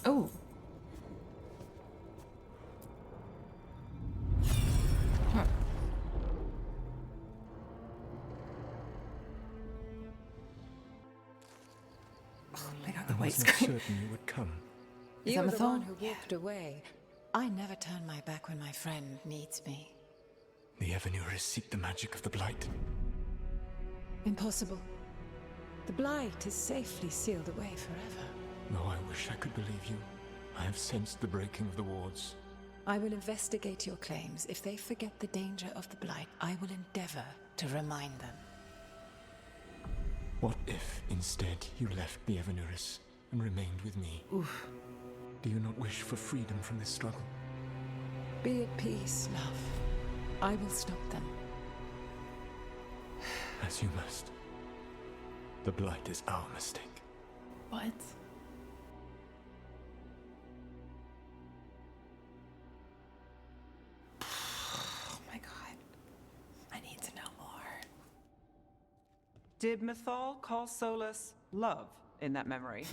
Oh. Huh. Oh my god, the I white was not screen. certain you would come. Is You that were the Mythal? one who walked away. I never turn my back when my friend needs me. The Evenuris seek the magic of the Blight. Impossible. The Blight is safely sealed away forever. Though I wish I could believe you, I have sensed the breaking of the wards. I will investigate your claims. If they forget the danger of the Blight, I will endeavor to remind them. What if, instead, you left the Evenuris and remained with me? Oof. Do you not wish for freedom from this struggle? Be at peace, love. I will stop them. As you must. The Blight is our mistake. What? Oh my god. I need to know more. Did Mythal call Solus love in that memory?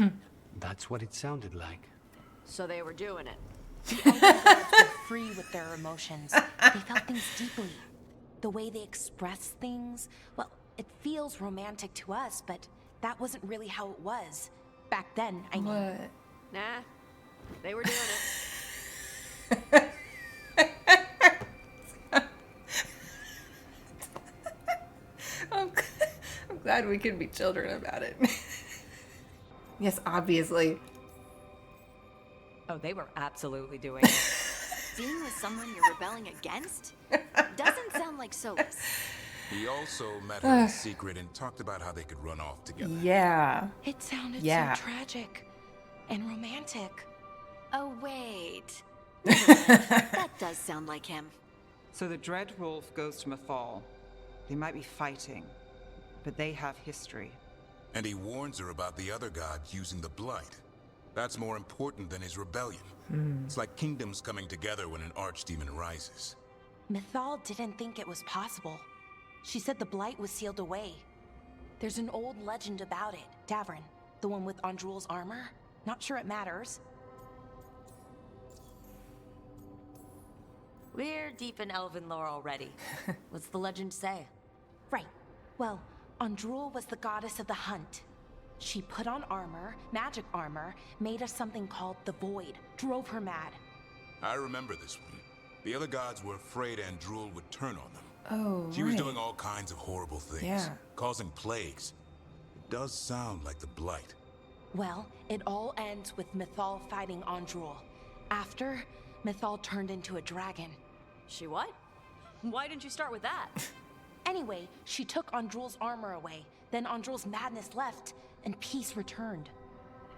That's what it sounded like. So they were doing it. The Veilguards were free with their emotions. They felt things deeply. The way they express things, well, it feels romantic to us, but that wasn't really how it was. Back then, I mean. What? Nah, they were doing it. I'm glad we can be children about it. Yes, obviously. Oh, they were absolutely doing it. Being with someone you're rebelling against? Doesn't sound like Solus. He also met her in secret and talked about how they could run off together. Yeah. It sounded Yeah. so tragic and romantic. Oh, wait. That does sound like him. So the Dread Wolf goes to Mythal. They might be fighting, but they have history. And he warns her about the other gods using the Blight. That's more important than his rebellion. It's like kingdoms coming together when an archdemon rises. Mythal didn't think it was possible. She said the Blight was sealed away. There's an old legend about it. Davrin, the one with Andrul's armor. Not sure it matters. We're deep in elven lore already. What's the legend say? Right. Well, Andrul was the goddess of the hunt. She put on armor, magic armor, made of something called the Void. Drove her mad. I remember this one. The other gods were afraid Andrul would turn on them. Oh, She was doing all kinds of horrible things, Yeah. causing plagues. It does sound like the Blight. Well, it all ends with Mythal fighting Andrul. After, Mythal turned into a dragon. She what? Why didn't you start with that? Anyway, she took Andrul's armor away. Then Andrul's madness left, and peace returned.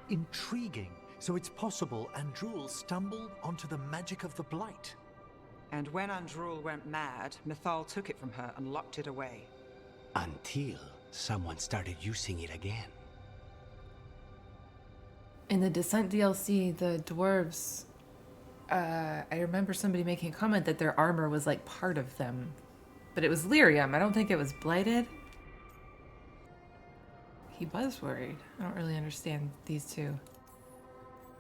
Intriguing. So it's possible Andrul stumbled onto the magic of the Blight. And when Andrul went mad, Mythal took it from her and locked it away. Until someone started using it again. In the Descent DLC, the dwarves, I remember somebody making a comment that their armor was like part of them. But it was lyrium. I don't think it was blighted. He was worried. I don't really understand these two.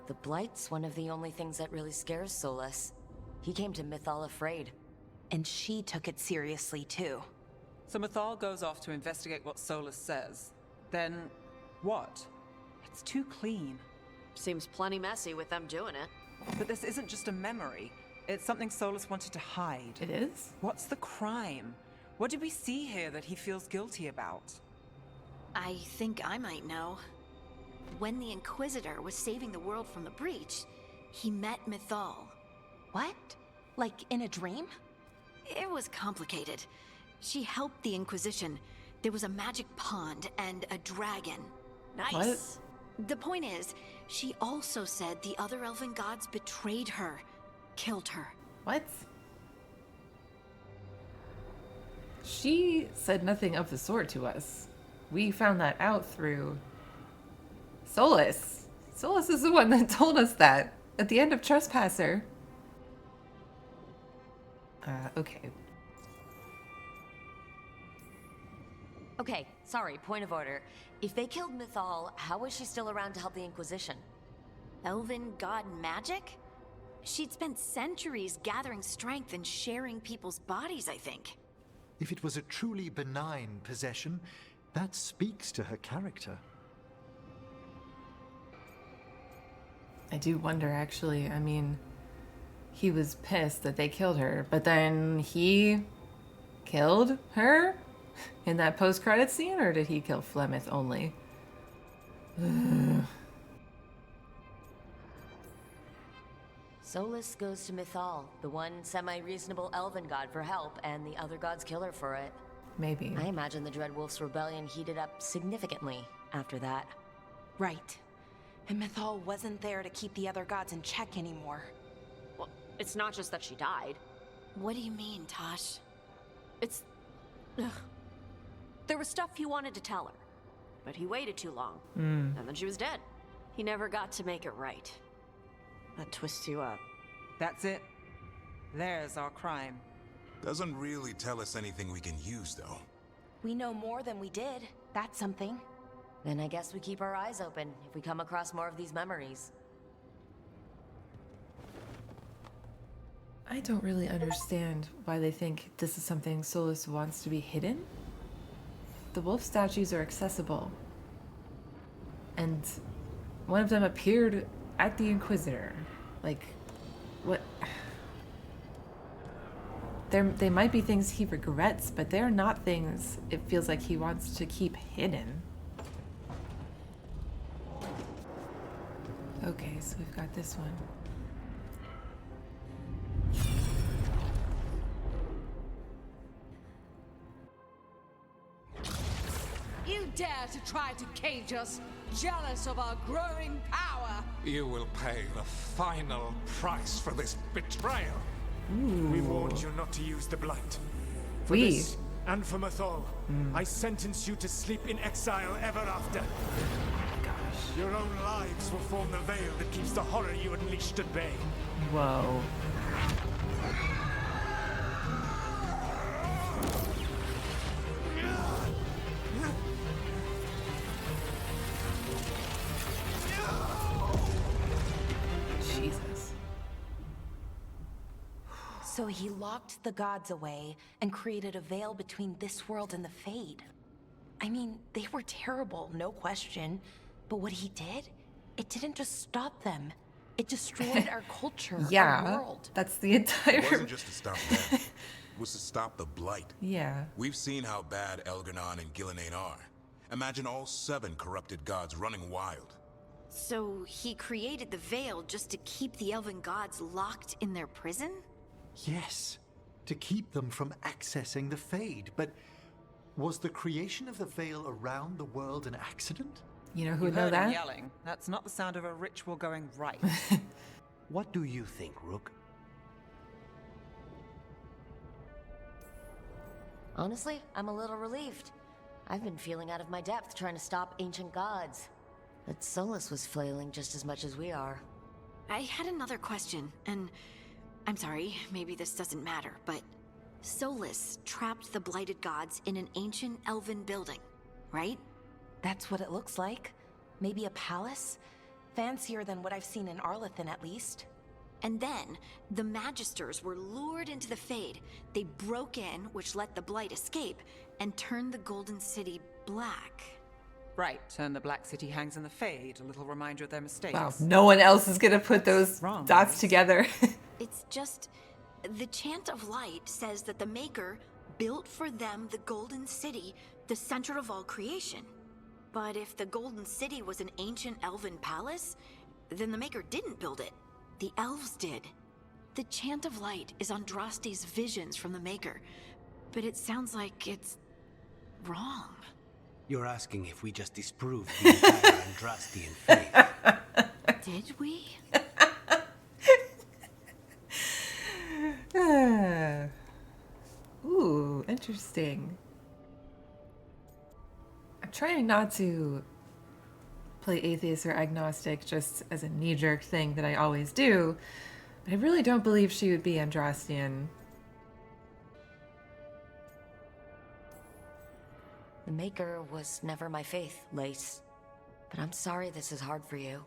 The Blight's one of the only things that really scares Solus. He came to Mythal afraid. And she took it seriously, too. So Mythal goes off to investigate what Solus says. Then, what? It's too clean. Seems plenty messy with them doing it. But this isn't just a memory. It's something Solus wanted to hide. It is? What's the crime? What did we see here that he feels guilty about? I think I might know. When the Inquisitor was saving the world from the breach, he met Mythal. What? Like in a dream? It was complicated. She helped the Inquisition. There was a magic pond and a dragon. Nice. What? The point is, she also said the other elven gods betrayed her, killed her. What? She said nothing of the sort to us. We found that out through Solus. Solus is the one that told us that at the end of Trespasser. Okay. Okay, sorry, point of order. If they killed Mythal, how was she still around to help the Inquisition? Elven god magic? She'd spent centuries gathering strength and sharing people's bodies, I think. If it was a truly benign possession, that speaks to her character. I do wonder, actually. I mean, he was pissed that they killed her, but then he killed her in that post-credit scene, or did he kill Flemeth only? Solus goes to Mythal, the one semi-reasonable elven god, for help, and the other gods kill her for it. Maybe. I imagine the Dreadwolf's rebellion heated up significantly after that. Right. And Mythal wasn't there to keep the other gods in check anymore. Well, it's not just that she died. What do you mean, Tosh? It's... Ugh. There was stuff he wanted to tell her, but he waited too long, and then she was dead. He never got to make it right. That twists you up. That's it. There's our crime. Doesn't really tell us anything we can use, though. We know more than we did. That's something. Then I guess we keep our eyes open if we come across more of these memories. I don't really understand why they think this is something Solus wants to be hidden. The wolf statues are accessible. And one of them appeared at the Inquisitor. Like, what? They might be things he regrets, but they're not things it feels like he wants to keep hidden. Okay, so we've got this one. You dare to try to cage us, jealous of our growing power! You will pay the final price for this betrayal. We warned you not to use the Blight. For We? this, and for Mythal, I sentence you to sleep in exile ever after. Gosh. Your own lives will form the veil that keeps the horror you unleashed at bay. Whoa. Jesus. So he locked the gods away and created a veil between this world and the Fade. I mean, they were terrible, no question. But what he did, it didn't just stop them. It destroyed our culture, Yeah, our world. that's the entire... It wasn't just to stop them. It was to stop the Blight. Yeah. We've seen how bad Elgar'nan and Gillenane are. Imagine all 7 corrupted gods running wild. So he created the veil just to keep the elven gods locked in their prison? Yes, to keep them from accessing the Fade. But was the creation of the veil around the world an accident? You know who You would know heard him that? yelling. That's not the sound of a ritual going right. What do you think, Rook? Honestly, I'm a little relieved. I've been feeling out of my depth trying to stop ancient gods. But Solus was flailing just as much as we are. I had another question, and I'm sorry, maybe this doesn't matter, but Solus trapped the blighted gods in an ancient elven building, right? That's what it looks like. Maybe a palace? Fancier than what I've seen in Arlathan, at least. And then, the Magisters were lured into the Fade. They broke in, which let the Blight escape, and turned the Golden City black. Right, and the Black City hangs in the Fade, a little reminder of their mistakes. Wow, no one else is gonna put those Wrong, dots guys. together. It's just... the Chant of Light says that the Maker built for them the Golden City, the center of all creation. But if the Golden City was an ancient elven palace, then the Maker didn't build it. The elves did. The Chant of Light is Andraste's visions from the Maker, but it sounds like it's... wrong. You're asking if we just disproved the entire Andrastian faith. Did we? Ooh, interesting. I'm trying not to play atheist or agnostic just as a knee-jerk thing that I always do, but I really don't believe she would be Andrastian. The Maker was never my faith, Lace. But I'm sorry this is hard for you.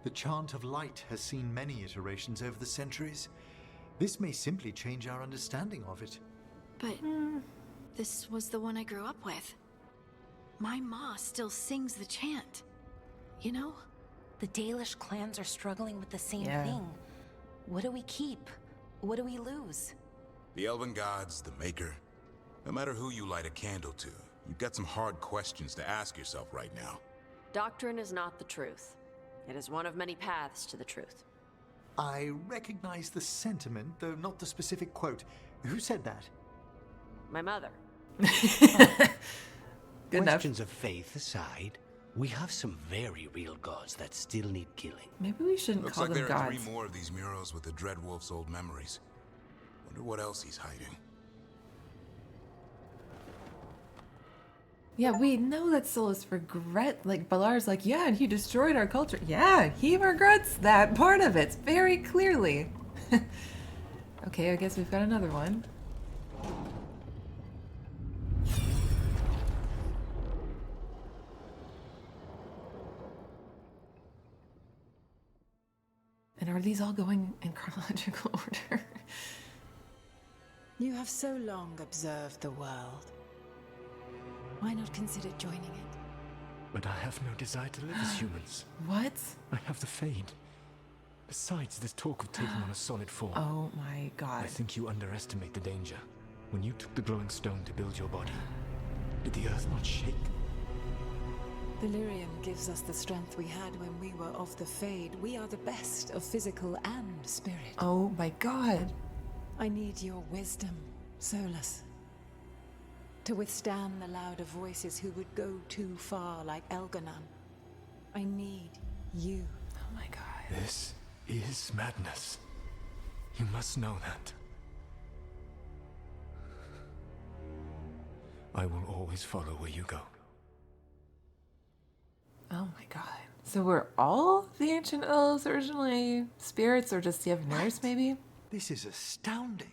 The chant of light has seen many iterations over the centuries. This may simply change our understanding of it. But this was the one I grew up with. My ma still sings the chant. You know? The Dalish clans are struggling with the same Yeah. thing. What do we keep? What do we lose? The elven gods, the maker. No matter who you light a candle to, you've got some hard questions to ask yourself right now. Doctrine is not the truth. It is one of many paths to the truth. I recognize the sentiment, though not the specific quote. Who said that? My mother. Good enough. Questions of faith aside, we have some very real gods that still need killing. Maybe we shouldn't Looks call like them there are gods. 3 more of these murals with the Dreadwolf's old memories. Wonder what else he's hiding. Yeah, we know that Solus Balar's like, yeah, and he destroyed our culture. Yeah, he regrets that part of it very clearly. Okay, I guess we've got another one. And are these all going in chronological order? You have so long observed the world. Why not consider joining it? But I have no desire to live as humans. What? I have the Fade. Besides, this talk of taking on a solid form. Oh my god. I think you underestimate the danger. When you took the glowing stone to build your body, did the earth not shake? Delirium gives us the strength we had when we were of the Fade. We are the best of physical and spirit. Oh my god. I need your wisdom, Solus. To withstand the louder voices who would go too far like Elganon. I need you. Oh my god. This is madness. You must know that. I will always follow where you go. Oh my god. So were all the ancient elves originally spirits, or just diviners maybe? This is astounding.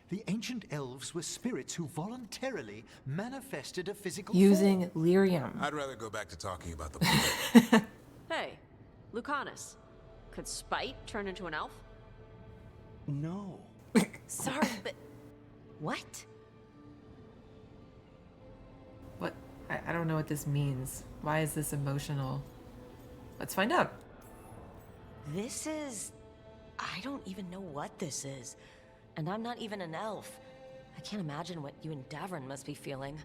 The ancient elves were spirits who voluntarily manifested a physical Using form. lyrium. I'd rather go back to talking about the blood. Hey, Lucanus. Could Spite turn into an elf? No. Sorry, but... What? What? I don't know what this means. Why is this emotional? Let's find out. This is... I don't even know what this is. And I'm not even an elf. I can't imagine what you and Davrin must be feeling.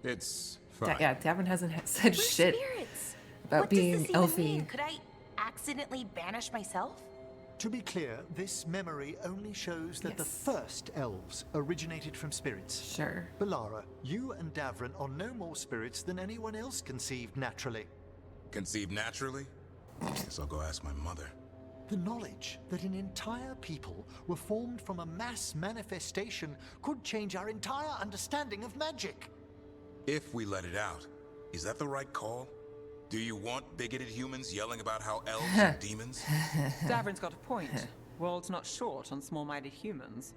It's fine. Yeah, Davin hasn't said We're shit spirits. about What being does this elfy. even mean? Could I accidentally banish myself? To be clear, this memory only shows that the Yes. first elves originated from spirits. Sure. Balara, you and Davrin are no more spirits than anyone else conceived naturally. Conceived naturally? Guess I'll go ask my mother. The knowledge that an entire people were formed from a mass manifestation could change our entire understanding of magic. If we let it out, is that the right call? Do you want bigoted humans yelling about how elves are demons? Davrin's got a point. World's not short on small-minded humans.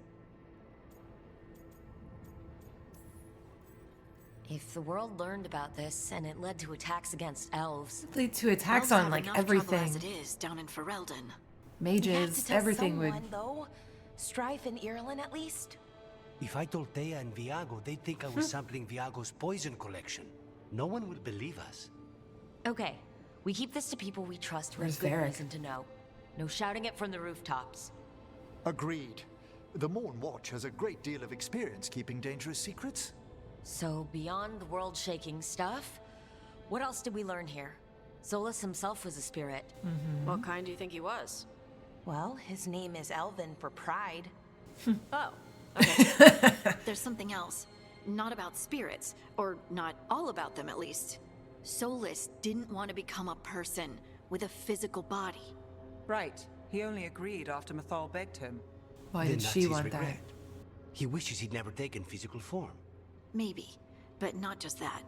If the world learned about this and it led to attacks against elves... Lead to attacks Elves on have like enough trouble everything. as it is down in Ferelden. We have to Mages, tell everything would. someone, though. Strife and Irulan, at least? If I told Thea and Viago, they'd think I was sampling Viago's poison collection. No one would believe us. Okay, we keep this to people we trust who Where's have good Varric? reason to know. No shouting it from the rooftops. Agreed. The Morn Watch has a great deal of experience keeping dangerous secrets. So, beyond the world-shaking stuff, what else did we learn here? Solus himself was a spirit. What kind do you think he was? Well, his name is Elvin for pride. Oh. There's something else. Not about spirits, or not all about them at least. Solus didn't want to become a person with a physical body. Right. He only agreed after Mythal begged him. Why Then did that's she his want regret. that? He wishes he'd never taken physical form. Maybe, but not just that.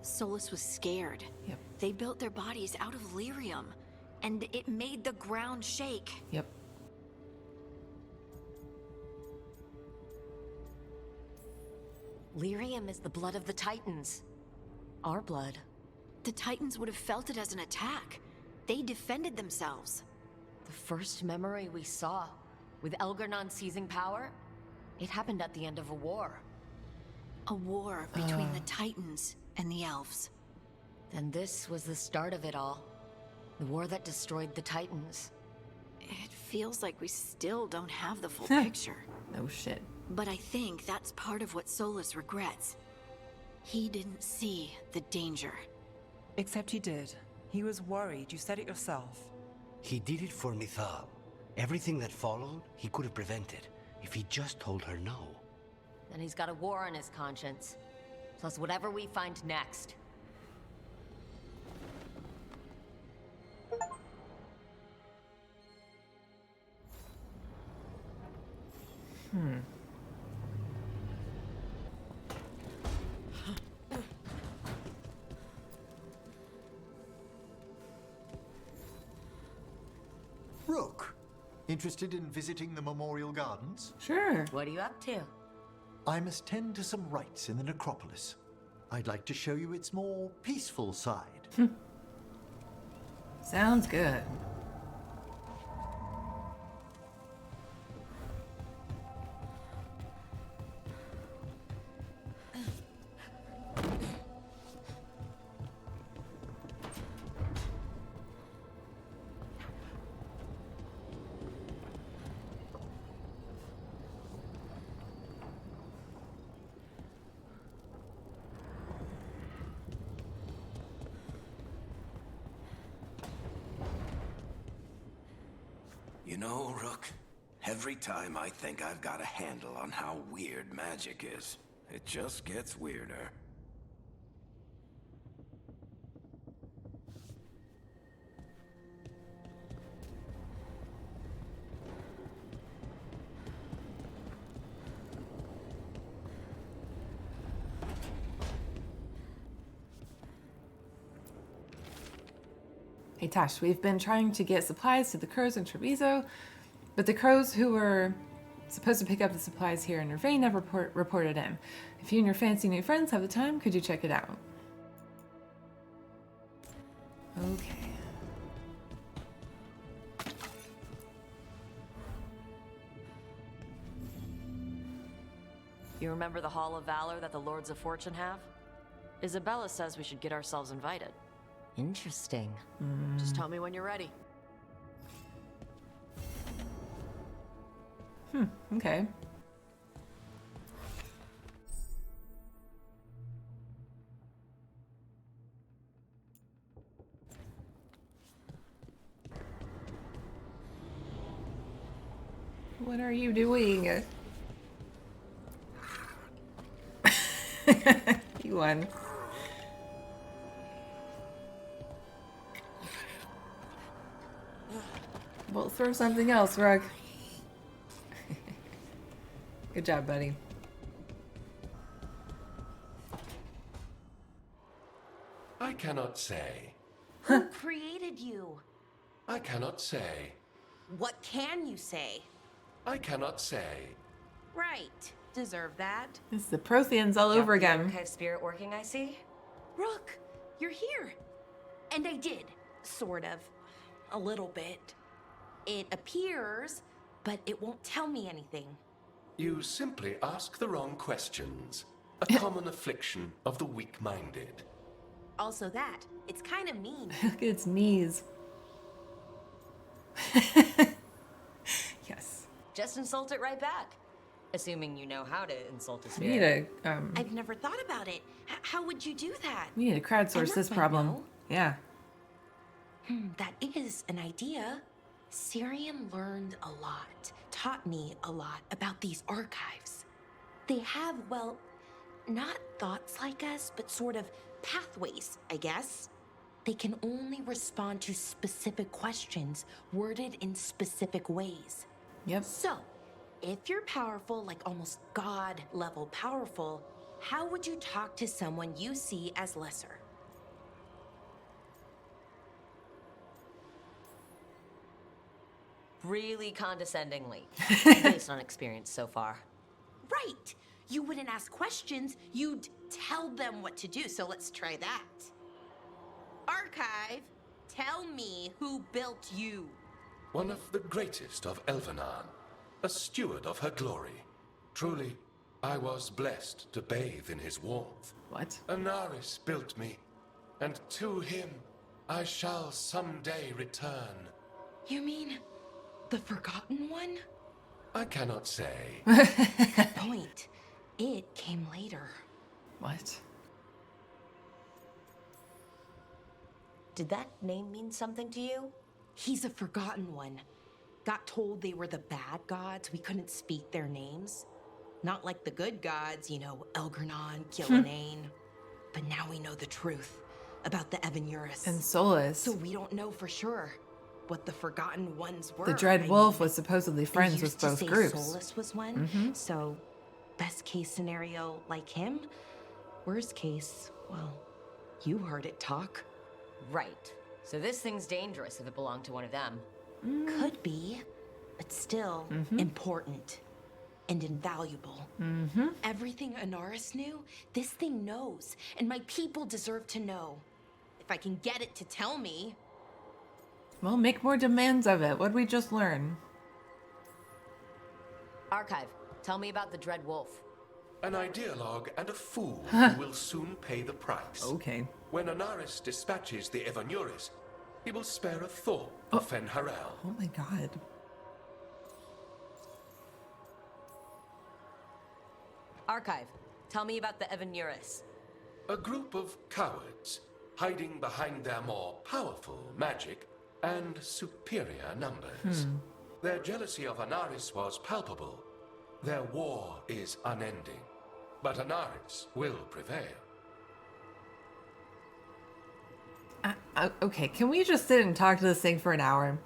Solus was scared. Yep. They built their bodies out of lyrium, and it made the ground shake. Yep. Lyrium is the blood of the Titans. Our blood. The Titans would have felt it as an attack. They defended themselves. The first memory we saw, with Elgarnon seizing power, it happened at the end of a war. A war between the Titans and the Elves. Then this was the start of it all. The war that destroyed the Titans. It feels like we still don't have the full picture. No shit. But I think that's part of what Solus regrets. He didn't see the danger. Except he did. He was worried. You said it yourself. He did it for Mithal. Everything that followed, he could have prevented if he just told her no. Then he's got a war on his conscience. Plus whatever we find next. Rook, interested in visiting the Memorial Gardens? Sure. What are you up to? I must tend to some rites in the necropolis. I'd like to show you its more peaceful side. Sounds good. You know, Rook, every time I think I've got a handle on how weird magic is, it just gets weirder. Hey Tash, we've been trying to get supplies to the crows in Treviso, but the crows who were supposed to pick up the supplies here in Nervain never reported in. If you and your fancy new friends have the time, could you check it out? Okay. You remember the Hall of Valor that the Lords of Fortune have? Isabella says we should get ourselves invited. Interesting. Just tell me when you're ready. Okay. What are you doing? You won. Well, throw something else, Rug. Good job, buddy. I cannot say. Who created you? I cannot say. What can you say? I cannot say. Right. Deserve that. This is the Protheans all over again. Archive spirit working, I see. Rook, you're here. And I did, sort of. A little bit. It appears, but it won't tell me anything. You simply ask the wrong questions. A common affliction of the weak-minded. Also that, it's kind of mean. Look at its knees. Yes. Just insult it right back. Assuming you know how to insult a We need spirit. to, I've never thought about it. How would you do that? we need to crowdsource Emma this might problem. know. Yeah. That is an idea. Syrian learned a lot, taught me a lot about these archives. They have, well, not thoughts like us, but sort of pathways, I guess. They can only respond to specific questions worded in specific ways. Yep. So, if you're powerful, like almost God level powerful, how would you talk to someone you see as lesser? Really condescendingly. Based on experience so far. Right! You wouldn't ask questions, you'd tell them what to do, so let's try that. Archive, Tell me who built you. One of the greatest of Elvenan, a steward of her glory. Truly, I was blessed to bathe in his warmth. What? Anaris built me, and to him I shall someday return. You mean the Forgotten One? I cannot say. Good point. It came later. What? Did that name mean something to you? He's a Forgotten One. Got told they were the bad gods. We couldn't speak their names. Not like the good gods, you know, Elgernon, Gillenane. But now we know the truth about the Evanuris. And Solus. So we don't know for sure what the Forgotten Ones were. The Dread Wolf was supposedly friends with both say groups. Solus was one. So, best case scenario, like him. Worst case, well, you heard it talk. Right. So this thing's dangerous if it belonged to one of them. Could be, but still important and invaluable. Everything Anaris knew, this thing knows, and my people deserve to know. If I can get it to tell me. Well, make more demands of it. What'd we just learn? Archive, tell me about the Dread Wolf. An ideologue and a fool who will soon pay the price. Okay. When Anaris dispatches the Evanuris, he will spare a thought for Fen'Harel. Oh my god. Archive, tell me about the Evanuris. A group of cowards hiding behind their more powerful magic and superior numbers. Their jealousy of Anaris was palpable. Their war is unending. But Anaris will prevail. Okay, can we just sit and talk to this thing for an hour?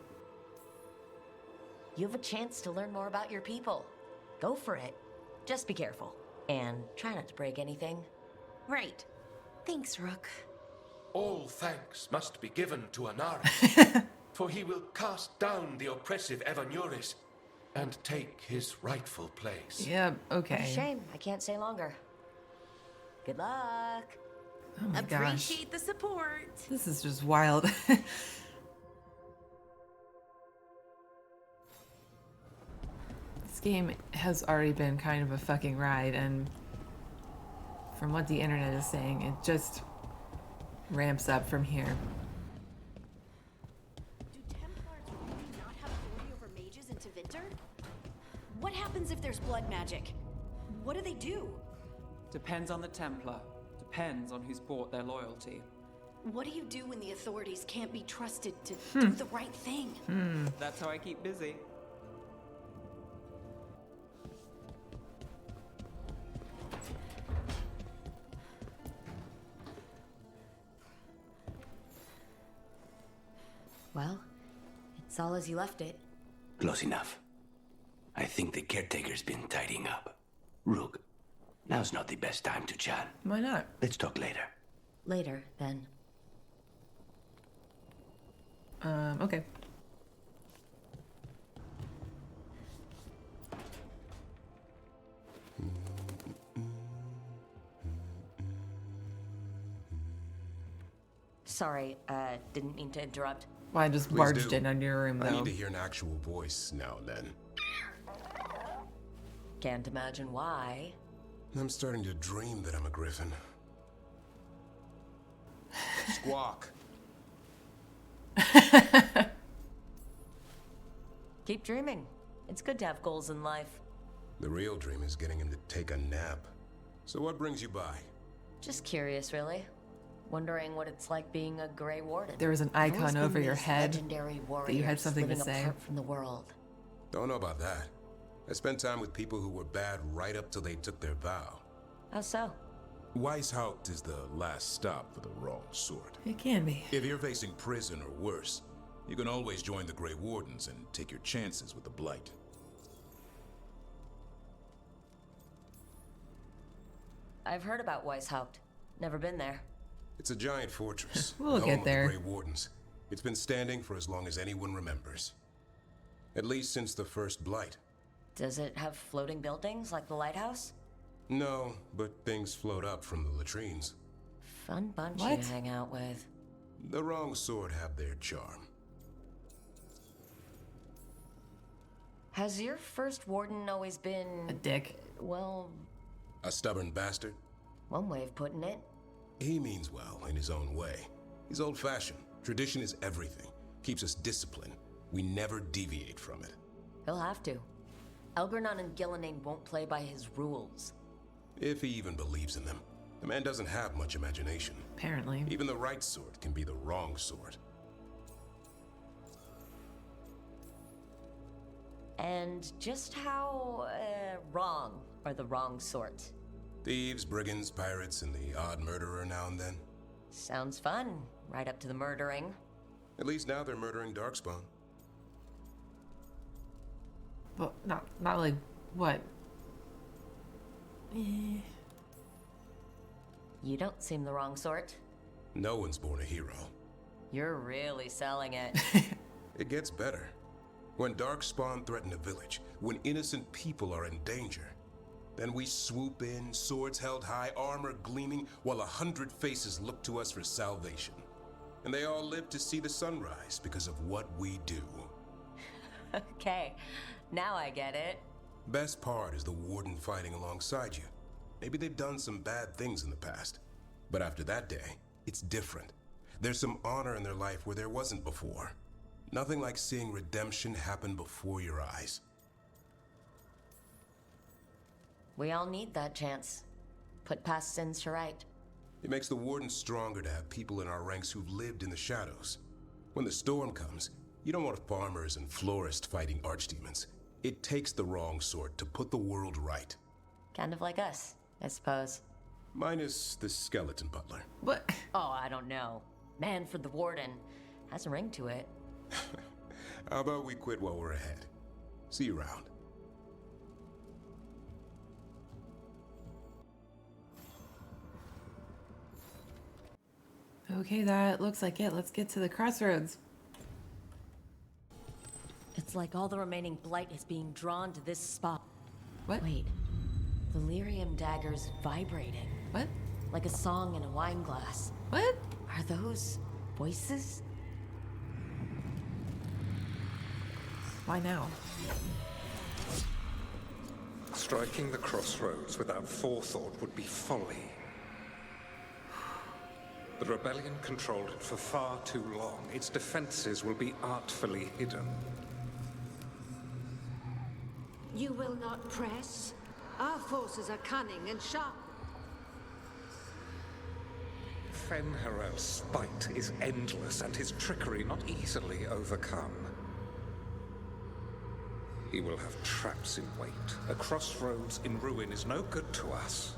You have a chance to learn more about your people. Go for it. Just be careful. And try not to break anything. Right. Thanks, Rook. All thanks must be given to Anaris, for he will cast down the oppressive Evanuris and take his rightful place. Yeah, okay. Shame, I can't stay longer. Good luck. Oh my gosh. Appreciate the support. This is just wild. This game has already been kind of a fucking ride, and from what the internet is saying, it just ramps up from here. Do Templars really not have authority over mages in Tevinter? What happens if there's blood magic? What do they do? Depends on the Templar. Depends on who's bought their loyalty. What do you do when the authorities can't be trusted to do the right thing? That's how I keep busy. Well, it's all as you left it. Close enough. I think the caretaker's been tidying up. Rook, now's not the best time to chat. Why not? Let's talk later. Later, then. Okay. Sorry, didn't mean to interrupt. Well, I just Please barged do. in on your room, I though. need to hear an actual voice now and then. Can't imagine why. I'm starting to dream that I'm a griffin. Squawk. Keep dreaming. It's good to have goals in life. The real dream is getting him to take a nap. So what brings you by? Just curious, really. Wondering what it's like being a Grey Warden. There was an I've always icon been over your these head legendary that you had warriors something to living say. apart from the world. Don't know about that. I spent time with people who were bad right up till they took their vow. How so? Weishaupt is the last stop for the wrong sort. It can be. If you're facing prison or worse, you can always join the Grey Wardens and take your chances with the Blight. I've heard about Weishaupt. Never been there. It's a giant fortress. We'll the home get of there. the Grey Wardens. It's been standing for as long as anyone remembers. At least since the first Blight. Does it have floating buildings like the lighthouse? No, but things float up from the latrines. Fun bunch What? you hang out with. The wrong sort have their charm. Has your first warden always been... a dick? Well... a stubborn bastard? one way of putting it. He means well in his own way. He's old-fashioned. Tradition is everything. Keeps us disciplined. We never deviate from it. He'll have to. Elgernon and Gillenane won't play by his rules. If he even believes in them. The man doesn't have much imagination. Apparently. Even the right sort can be the wrong sort. And just how, wrong are the wrong sort? Thieves, brigands, pirates, and the odd murderer now and then. Sounds fun. Right up to the murdering. At least now they're murdering Darkspawn. Well, not like what? You don't seem the wrong sort. No one's born a hero. You're really selling it. It gets better. When Darkspawn threaten a village, when innocent people are in danger, then we swoop in, swords held high, armor gleaming, while 100 faces look to us for salvation. And they all live to see the sunrise because of what we do. Okay, now I get it. Best part is the warden fighting alongside you. Maybe they've done some bad things in the past, but after that day, it's different. There's some honor in their life where there wasn't before. Nothing like seeing redemption happen before your eyes. We all need that chance. Put past sins to right. It makes the warden stronger to have people in our ranks who've lived in the shadows. When the storm comes, you don't want farmers and florists fighting archdemons. It takes the wrong sort to put the world right. Kind of like us, I suppose. Minus the skeleton butler. What? Oh, I don't know. Man for the warden. Has a ring to it. How about we quit while we're ahead? See you around. Okay, that looks like it. Let's get to the crossroads. It's like all the remaining blight is being drawn to this spot. What? Wait. The lyrium dagger's vibrating. What? Like a song in a wine glass. What? Are those voices? Why now? Striking the crossroads without forethought would be folly. The rebellion controlled it for far too long. Its defenses will be artfully hidden. You will not press? Our forces are cunning and sharp. Fen'Harel's spite is endless and his trickery not easily overcome. He will have traps in wait. A crossroads in ruin is no good to us.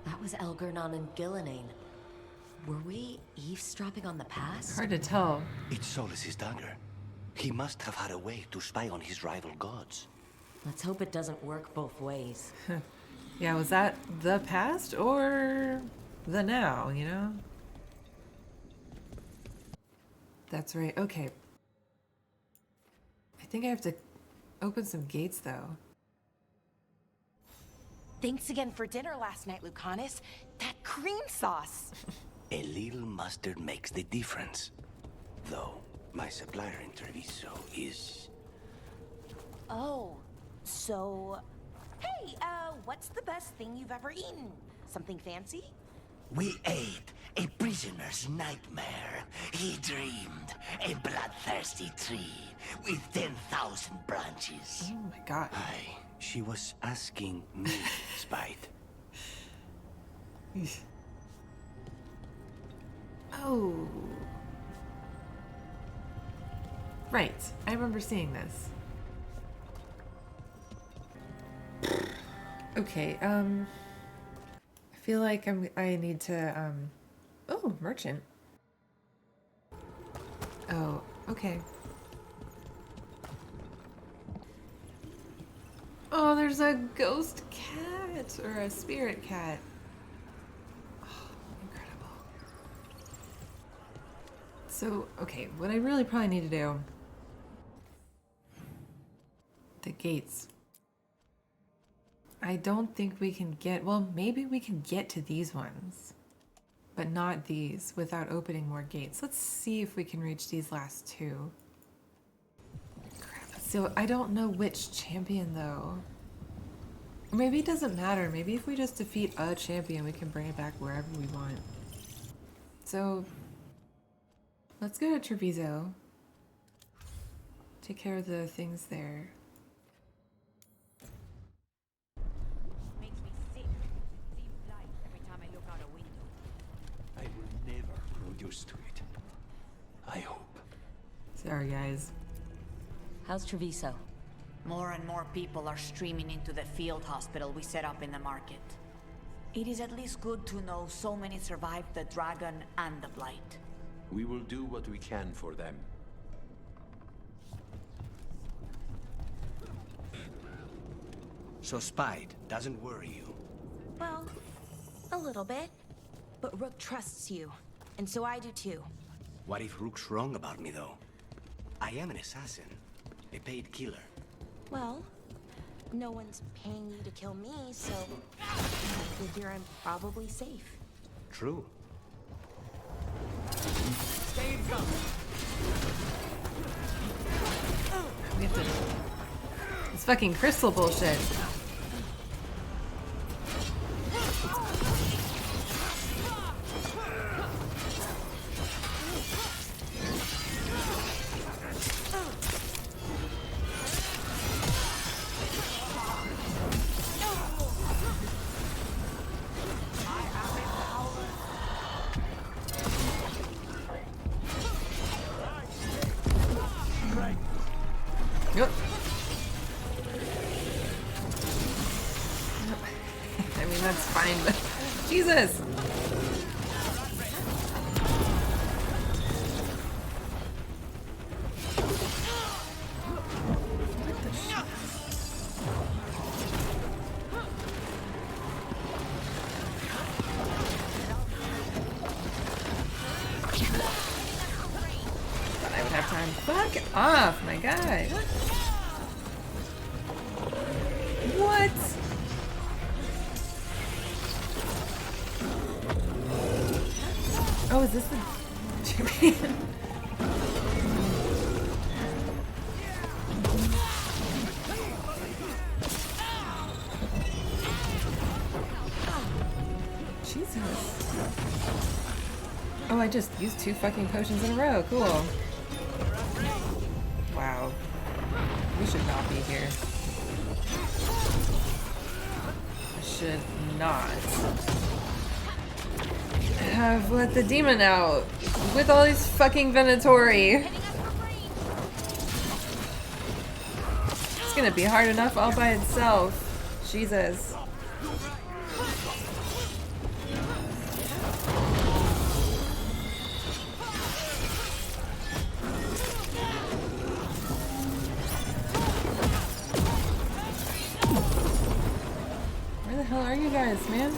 That was Elgernon and Gillenane. Were we eavesdropping on the past? Hard to tell. It's Solus's dagger. He must have had a way to spy on his rival gods. Let's hope it doesn't work both ways. Yeah, was that the past or the now, you know? That's right. Okay. I think I have to open some gates, though. Thanks again for dinner last night, Lucanus. That cream sauce. A little mustard makes the difference. Though, my supplier in Treviso is... Oh, so... Hey, what's the best thing you've ever eaten? Something fancy? We ate a prisoner's nightmare. He dreamed a bloodthirsty tree with 10,000 branches. Oh my god. Aye, she was asking me, Spite. Oh. Right. I remember seeing this. Okay, I feel like I need to, oh, merchant. Oh, okay. Oh, there's a ghost cat, or a spirit cat. Oh, incredible. So, okay, what I really probably need to do... The gates. I don't think we can get... Well, maybe we can get to these ones. But not these, without opening more gates. Let's see if we can reach these last two. Crap. So I don't know which champion though. Maybe it doesn't matter. Maybe if we just defeat a champion, we can bring it back wherever we want. So let's go to Treviso. Take care of the things there. Makes me sick. Seems light every time I look out a window. I will never grow used to it. I hope. Sorry, guys. How's Treviso? More and more people are streaming into the field hospital we set up in the market. It is at least good to know so many survived the dragon and the blight. We will do what we can for them. So Spide doesn't worry you? Well, a little bit. But Rook trusts you, and so I do too. What if Rook's wrong about me, though? I am an assassin, a paid killer. Well, no one's paying you to kill me, so I figure I'm probably safe. True. Stay in cover. We have to... It's fucking crystal bullshit. Yep. I mean, that's fine, but Jesus! Thought I would have time. Fuck off, my guy. What? Oh, is this the champion? Jesus. Oh, I just used 2 fucking potions in a row. Cool. Wow. We should not be here. I should not have let the demon out with all these fucking Venatori. It's gonna be hard enough all by itself. Jesus. Where the hell are you guys, man?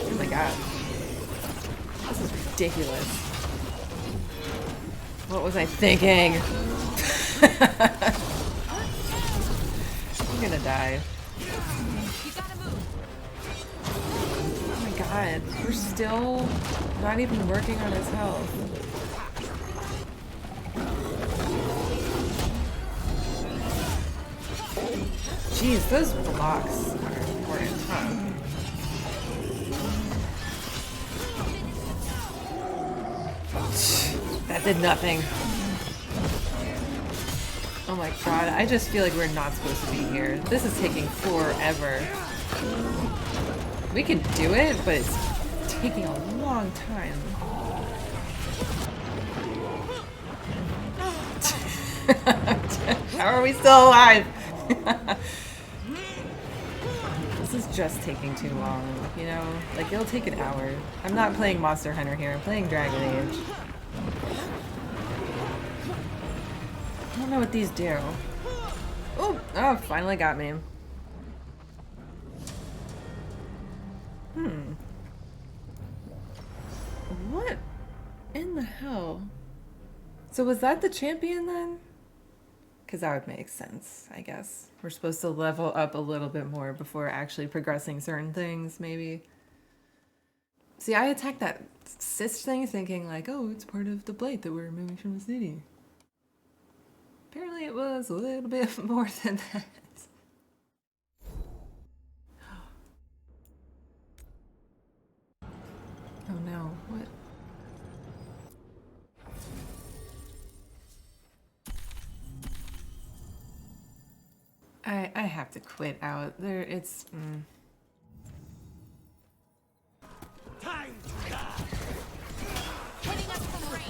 Oh my god. This is ridiculous. What was I thinking? I'm gonna die. Oh my god. We're still not even working on his health. Jeez, those blocks are important, huh? That did nothing. Oh my god, I just feel like we're not supposed to be here. This is taking forever. We can do it, but it's taking a long time. How are we still alive? This is just taking too long, you know? Like, it'll take an hour. I'm not playing Monster Hunter here, I'm playing Dragon Age. I don't know what these do. Oh, finally got me. What in the hell? So was that the champion then? Because that would make sense, I guess. We're supposed to level up a little bit more before actually progressing certain things, maybe. See, I attacked that cyst thing thinking like, oh, it's part of the blight that we're removing from the city. Apparently it was a little bit more than that. Oh no, what? I have to quit out. There, it's... Time to die! Hitting us from range!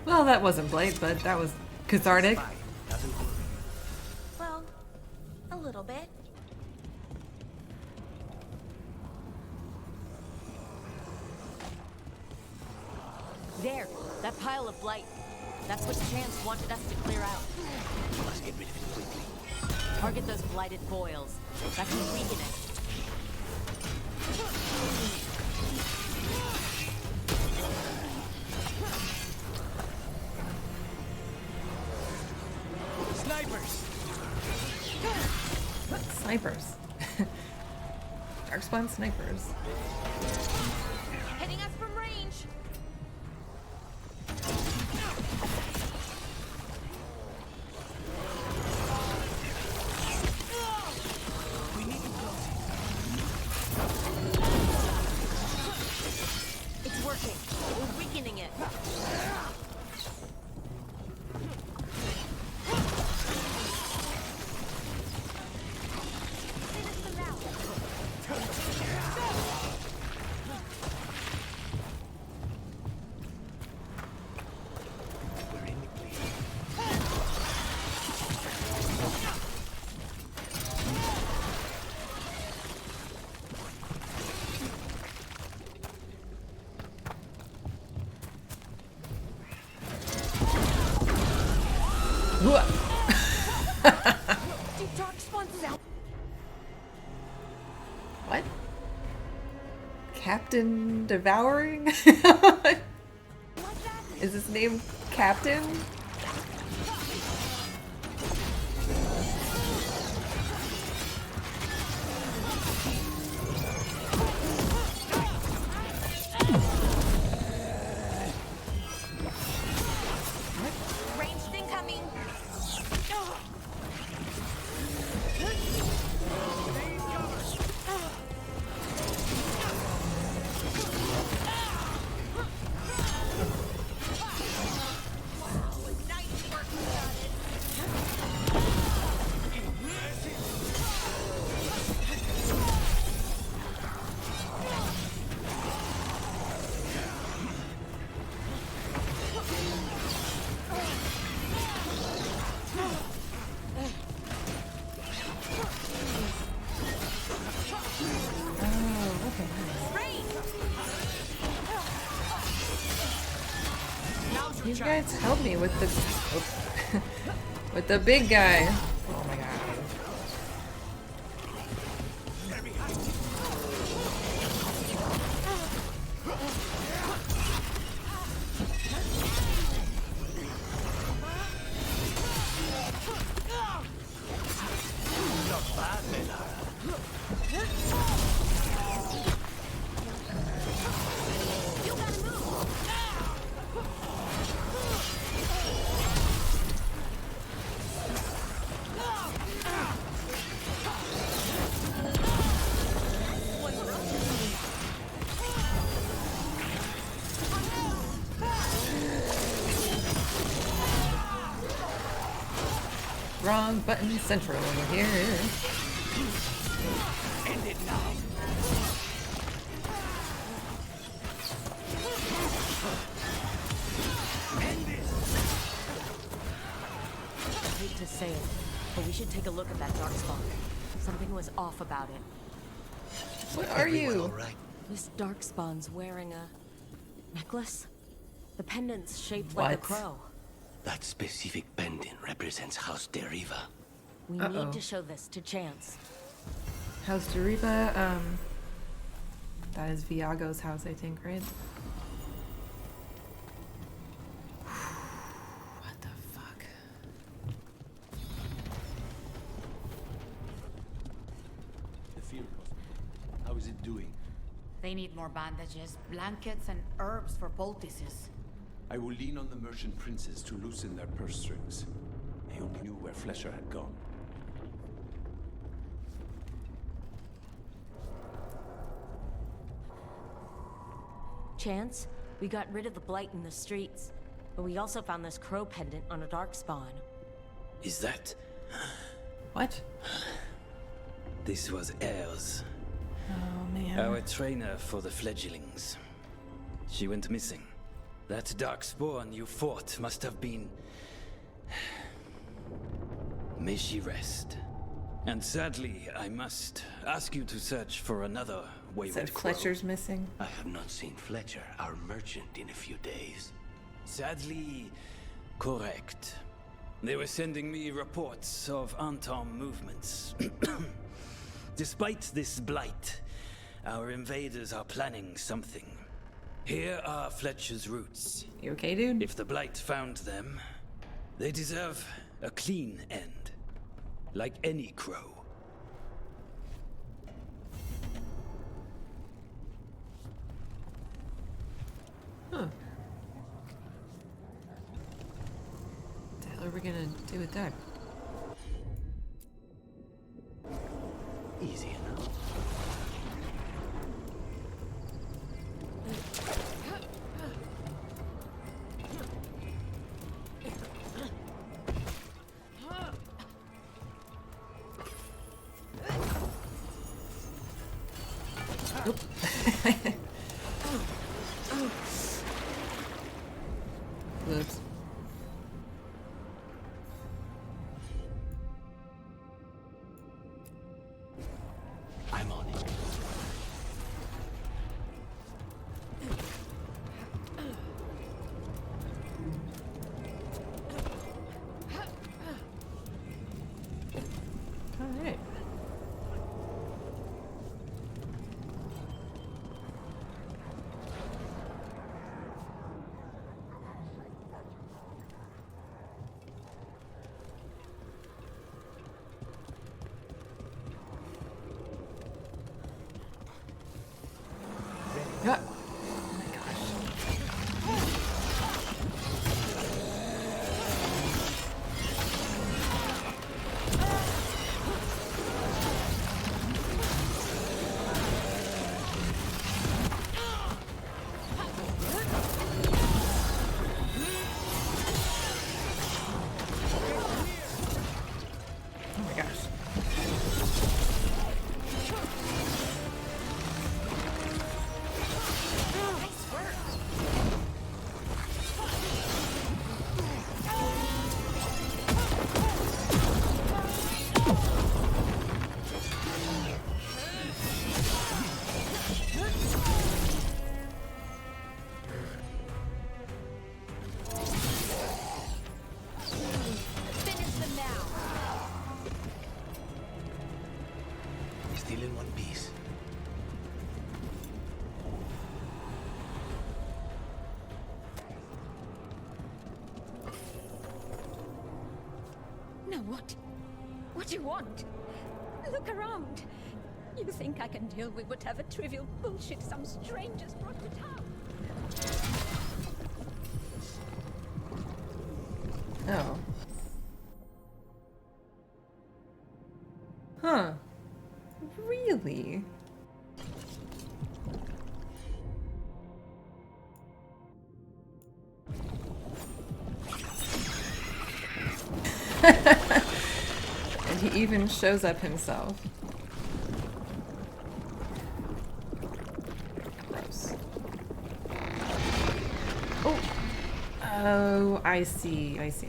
Well, that wasn't Blade, but that was cathartic. Well, a little bit. There, that pile of blight. That's what Chance wanted us to clear out. Must get rid of it quickly. Target those blighted boils. That can weaken it. Snipers. Darkspawn snipers. Hitting us from range! It's working. We're weakening it. What? Captain Devouring? Is his name Captain? Ranged incoming! You guys help me with the with the big guy. Oh my god. Wrong button central over here. End it now. End it. I hate to say it, but we should take a look at that darkspawn. Something was off about it. What are you? All right. This darkspawn's wearing a necklace. The pendant's shaped like a crow. That specific pendant represents House Deriva. We need to show this to Chance. House Deriva, that is Viago's house, I think, right? What the fuck? The field hospital. How is it doing? They need more bandages, blankets, and herbs for poultices. I will lean on the merchant princes to loosen their purse strings. I only knew where Flesher had gone. Chance, we got rid of the blight in the streets, but we also found this crow pendant on a darkspawn. Is that... What? This was Airs. Oh, man. Our trainer for the fledglings. She went missing. That darkspawn you fought must have been... May she rest. And sadly, I must ask you to search for another wayward Said crow. Fletcher's missing. I have not seen Fletcher, our merchant, in a few days. Sadly, correct. They were sending me reports of unarmed movements. Despite this blight, our invaders are planning something. Here are Fletcher's roots. You okay, dude? If the blight found them, they deserve a clean end. Like any crow. Huh. What the hell are we gonna do with that? Easy enough. Whoops. I'm on it. All right. Yeah. Oh my gosh. Oh my gosh. Finish them now. Still in one piece. Now what? What do you want? Look around. You think I can deal with whatever trivial bullshit some strangers brought to town? Oh. Huh. Really? He even shows up himself. Gross. Oh! Oh, I see. I see.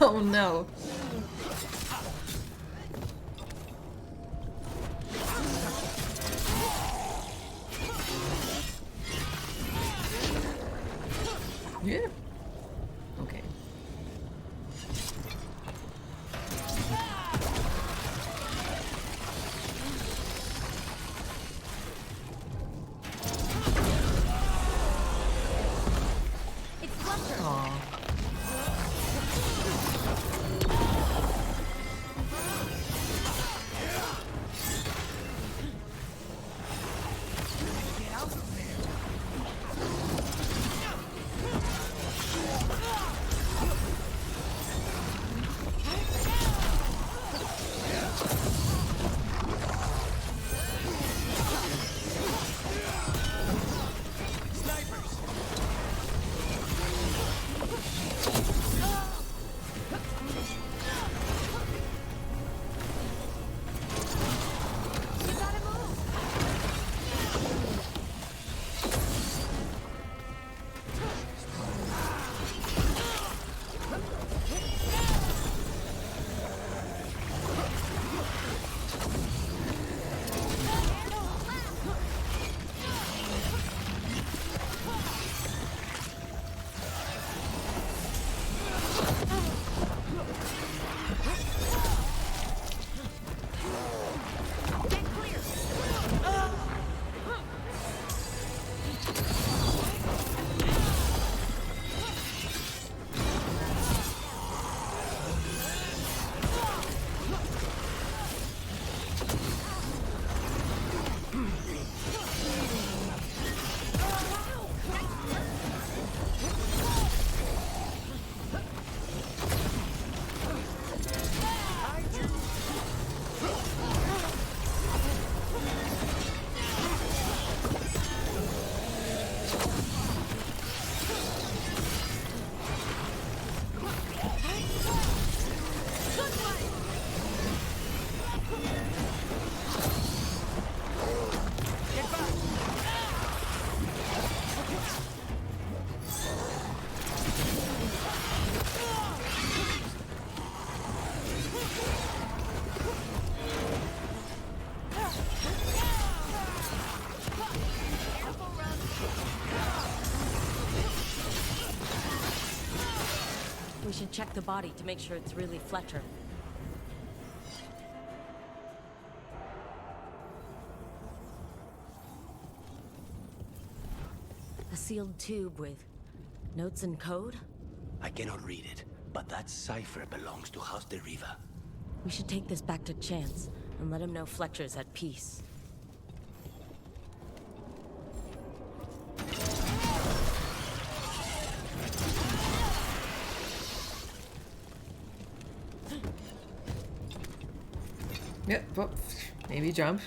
Oh no. Yeah. Okay. It's Fletcher. Aww. should check the body to make sure it's really Fletcher. A sealed tube with notes and code? I cannot read it, but that cipher belongs to House de Riva. We should take this back to Chance and let him know Fletcher's at peace. Yep, well, maybe jump.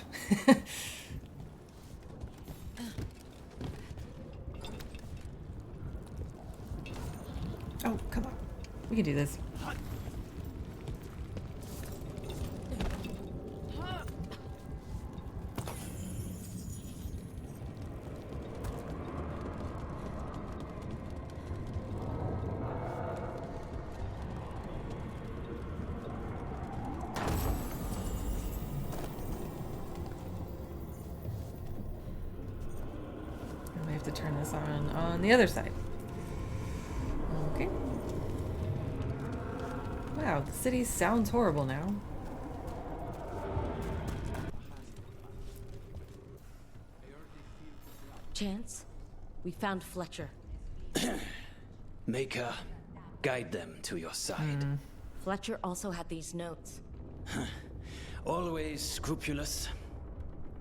Oh, come on. We can do this. And we have to turn this on the other side. Okay. Wow, the city sounds horrible now. Chance, we found Fletcher. Maker, guide them to your side. Fletcher also had these notes. Always scrupulous.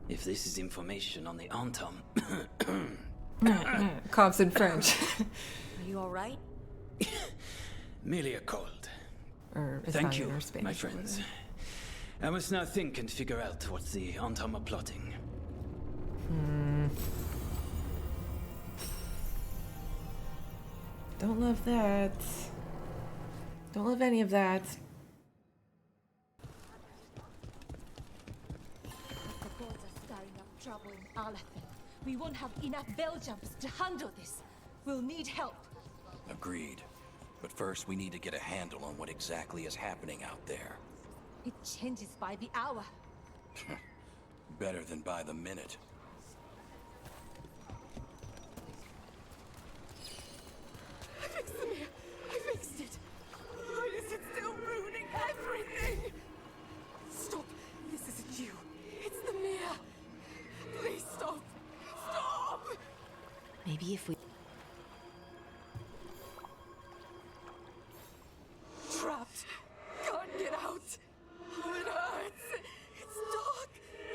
If this is information on the Antom. Coughs in French. Are you alright? Merely a cold. Or Thank you, Italian or Spanish, my friends. I must now think and figure out what the Antom are plotting. Don't love that. Don't love any of that. The gods are stirring up trouble in Aleph. We won't have enough bell jumpers to handle this. We'll need help. Agreed. But first, we need to get a handle on what exactly is happening out there. It changes by the hour. Better than by the minute. I fixed the mirror. I fixed it. Why is it still ruining everything? Stop. This isn't you. It's the mirror. Please stop. Stop! Maybe if we... Trapped. Can't get out. Oh, it hurts. It's dark.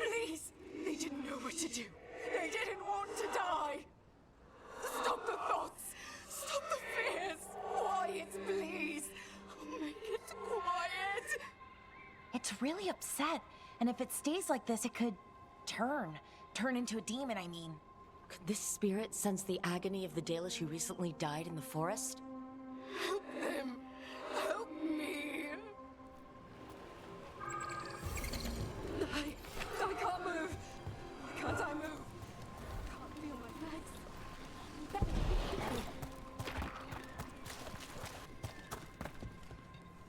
Please. They didn't know what to do. They didn't want to die. Stop the thoughts. Stop the fears. Quiet, please. Make it quiet. It's really upset. And if it stays like this, it could turn into a demon, I mean. Could this spirit sense the agony of the Dalish who recently died in the forest? Help them. Help me. I can't move. Why can't I move? I can't feel my legs.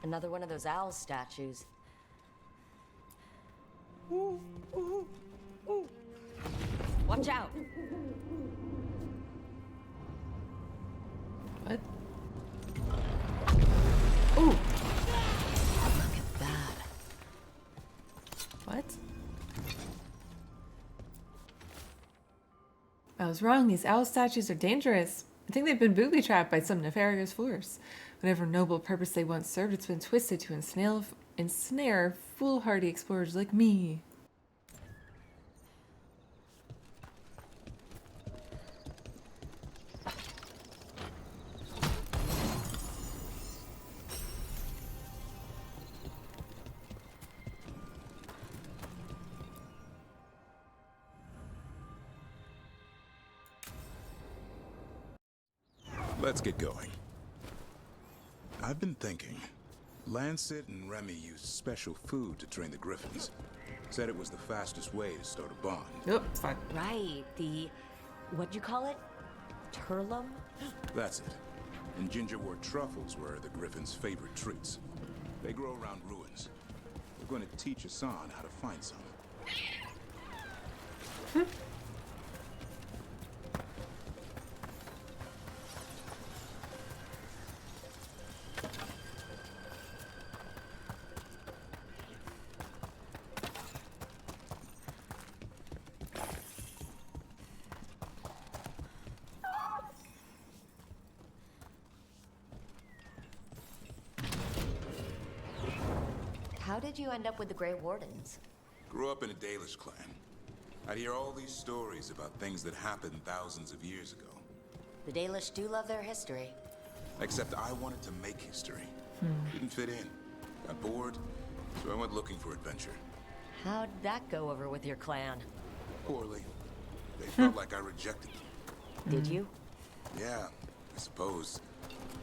Another one of those owl statues. Watch out! What? Ooh! Look at that. What? I was wrong. These owl statues are dangerous. I think they've been booby-trapped by some nefarious force. Whatever noble purpose they once served, it's been twisted to ensnare foolhardy explorers like me. Let's get going. I've been thinking. Lancet and Remy used special food to train the griffins. Said it was the fastest way to start a bond. Yep, it's fine. Right, what'd you call it? Turlum? That's it. And gingerwort truffles were the griffins' favorite treats. They grow around ruins. We're going to teach Hassan how to find some. How did you end up with the Grey Wardens? Grew up in a Dalish clan. I'd hear all these stories about things that happened thousands of years ago. The Dalish do love their history. Except I wanted to make history. Didn't fit in. Got bored, so I went looking for adventure. How'd that go over with your clan? Poorly. They felt like I rejected them. Did you? Yeah, I suppose.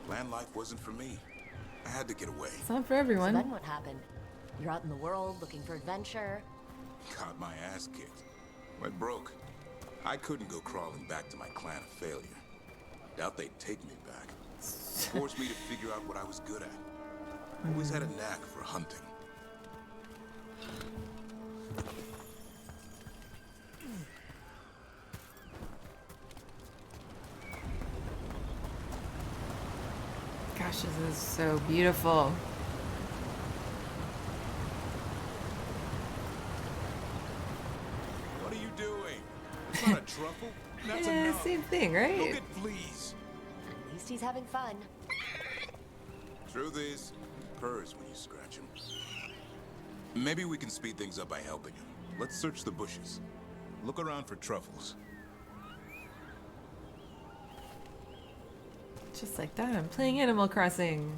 Land life wasn't for me. I had to get away. It's not for everyone. So then what happened? You're out in the world looking for adventure. Got my ass kicked. Went broke. I couldn't go crawling back to my clan of failure. Doubt they'd take me back. Forced me to figure out what I was good at. Always had a knack for hunting. Gosh, this is so beautiful. What are you doing? It's not a truffle. That's Yeah, enough. same thing, right? Go get fleas. At least he's having fun. Truth is, he purrs when you scratch him. Maybe we can speed things up by helping him. Let's search the bushes. Look around for truffles. Just like that, I'm playing Animal Crossing.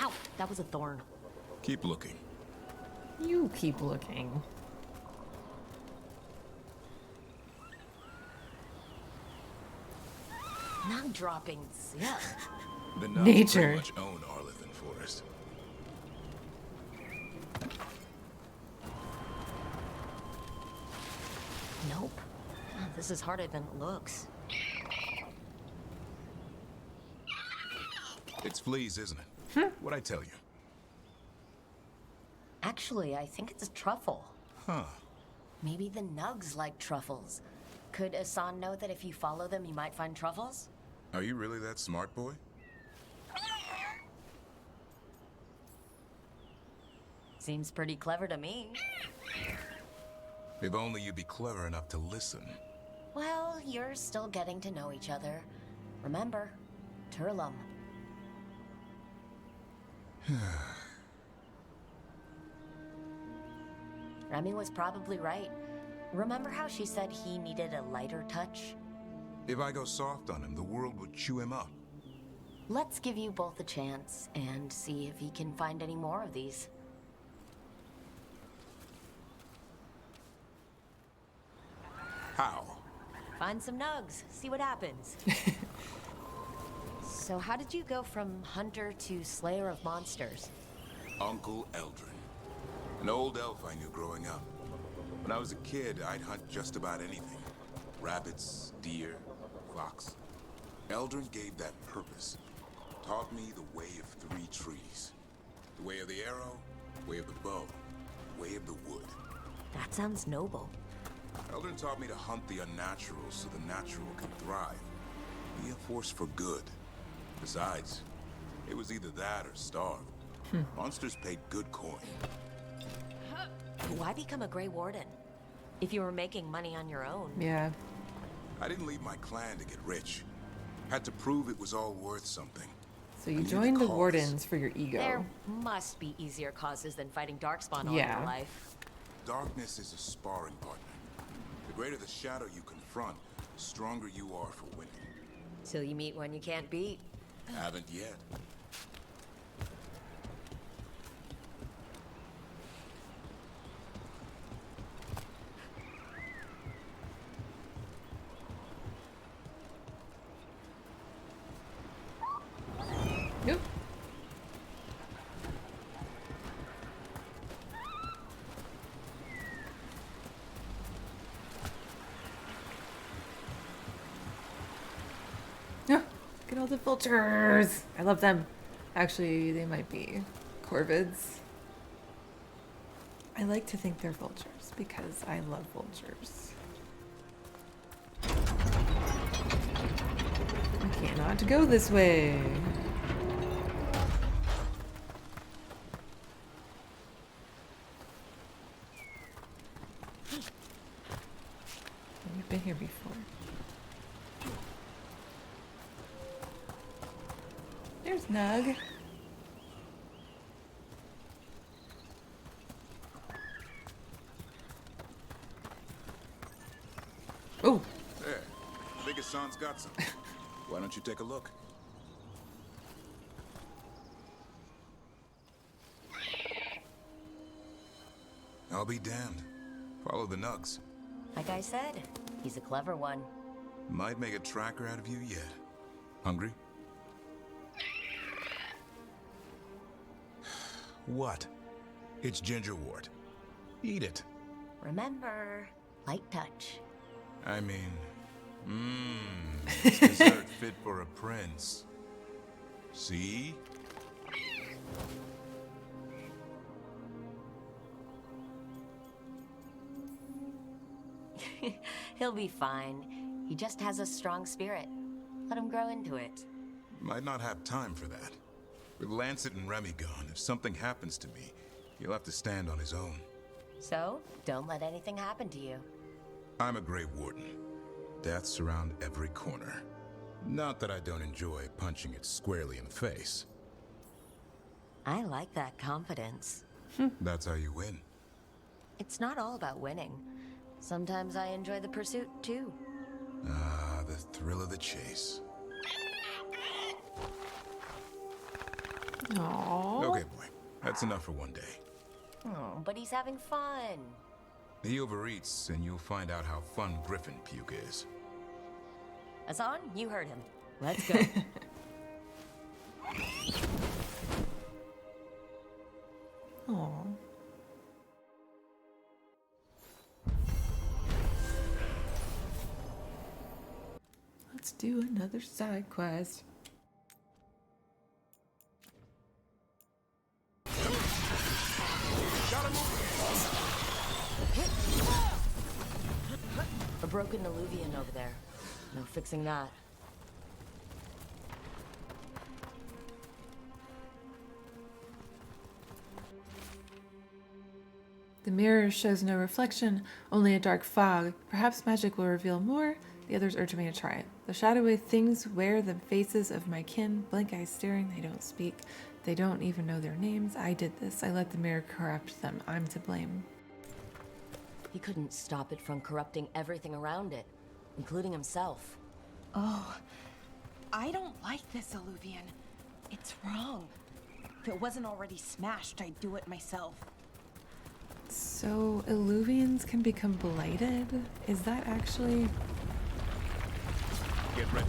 Ow! That was a thorn. Keep looking. You keep looking. Now droppings. Yeah. The nuns Nature. pretty much own Arlithan Forest. Nope. Oh, this is harder than it looks. It's fleas, isn't it? What'd I tell you? Actually, I think it's a truffle. Huh. Maybe the nugs like truffles. Could Asan know that if you follow them, you might find truffles? Are you really that smart, boy? Seems pretty clever to me. If only you'd be clever enough to listen. Well, you're still getting to know each other. Remember, Turlum. Remy was probably right. Remember how she said he needed a lighter touch? If I go soft on him, the world would chew him up. Let's give you both a chance and see if he can find any more of these. How? Find some nugs, see what happens. So how did you go from hunter to slayer of monsters? Uncle Eldrin. An old elf I knew growing up. When I was a kid, I'd hunt just about anything. Rabbits, deer, fox. Eldrin gave that purpose. Taught me the way of three trees. The way of the arrow, way of the bow, way of the wood. That sounds noble. Eldrin taught me to hunt the unnatural so the natural can thrive. Be a force for good. Besides, it was either that or starve. Monsters paid good coin. Why become a Grey Warden? If you were making money on your own. Yeah. I didn't leave my clan to get rich. Had to prove it was all worth something. So you joined the Wardens for your ego. There must be easier causes than fighting Darkspawn all Yeah. your life. Darkness is a sparring partner. The greater the shadow you confront, the stronger you are for winning. Till you meet one you can't beat. Haven't yet. Nope. Yeah, look at all the vultures. I love them. Actually, they might be corvids. I like to think they're vultures because I love vultures. I cannot go this way. We've been here before. There's Nug. Oh. There. I think Hassan's got some. Why don't you take a look? I'll be damned. Follow the Nugs. Like I said, he's a clever one. Might make a tracker out of you yet. Hungry? What? It's gingerwort. Eat it. Remember, light touch. I mean, it's dessert fit for a prince. See? He'll be fine. He just has a strong spirit. Let him grow into it. Might not have time for that. With Lancet and Remy gone, if something happens to me, he'll have to stand on his own. So, don't let anything happen to you. I'm a Grey Warden. Death's around every corner. Not that I don't enjoy punching it squarely in the face. I like that confidence. That's how you win. It's not all about winning. Sometimes I enjoy the pursuit, too. Ah, the thrill of the chase. Aww. Okay, boy. That's enough for one day. Oh, but he's having fun. He overeats, and you'll find out how fun Griffin puke is. Hassan, you heard him. Let's go. Aww. Let's do another side quest. A broken alluvian over there. No fixing that. The mirror shows no reflection, only a dark fog. Perhaps magic will reveal more. The others urge me to try it. The shadowy things wear the faces of my kin, blank eyes staring, they don't speak. They don't even know their names. I did this. I let the mirror corrupt them. I'm to blame. He couldn't stop it from corrupting everything around it, including himself. Oh, I don't like this alluvian. It's wrong. If it wasn't already smashed, I'd do it myself. So, illuvians can become blighted? Is that actually... Get ready.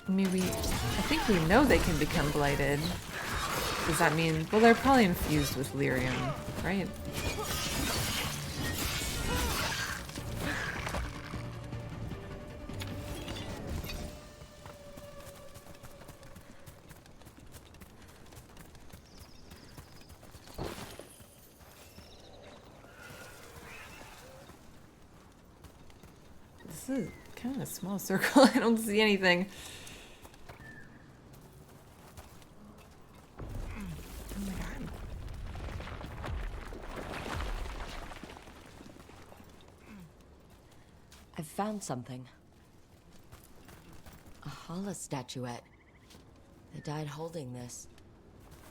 I mean, I think we know they can become blighted. Does that mean... Well, they're probably infused with lyrium, right? This is kind of a small circle. I don't see anything. Oh my god. I've found something. A Hala statuette. They died holding this.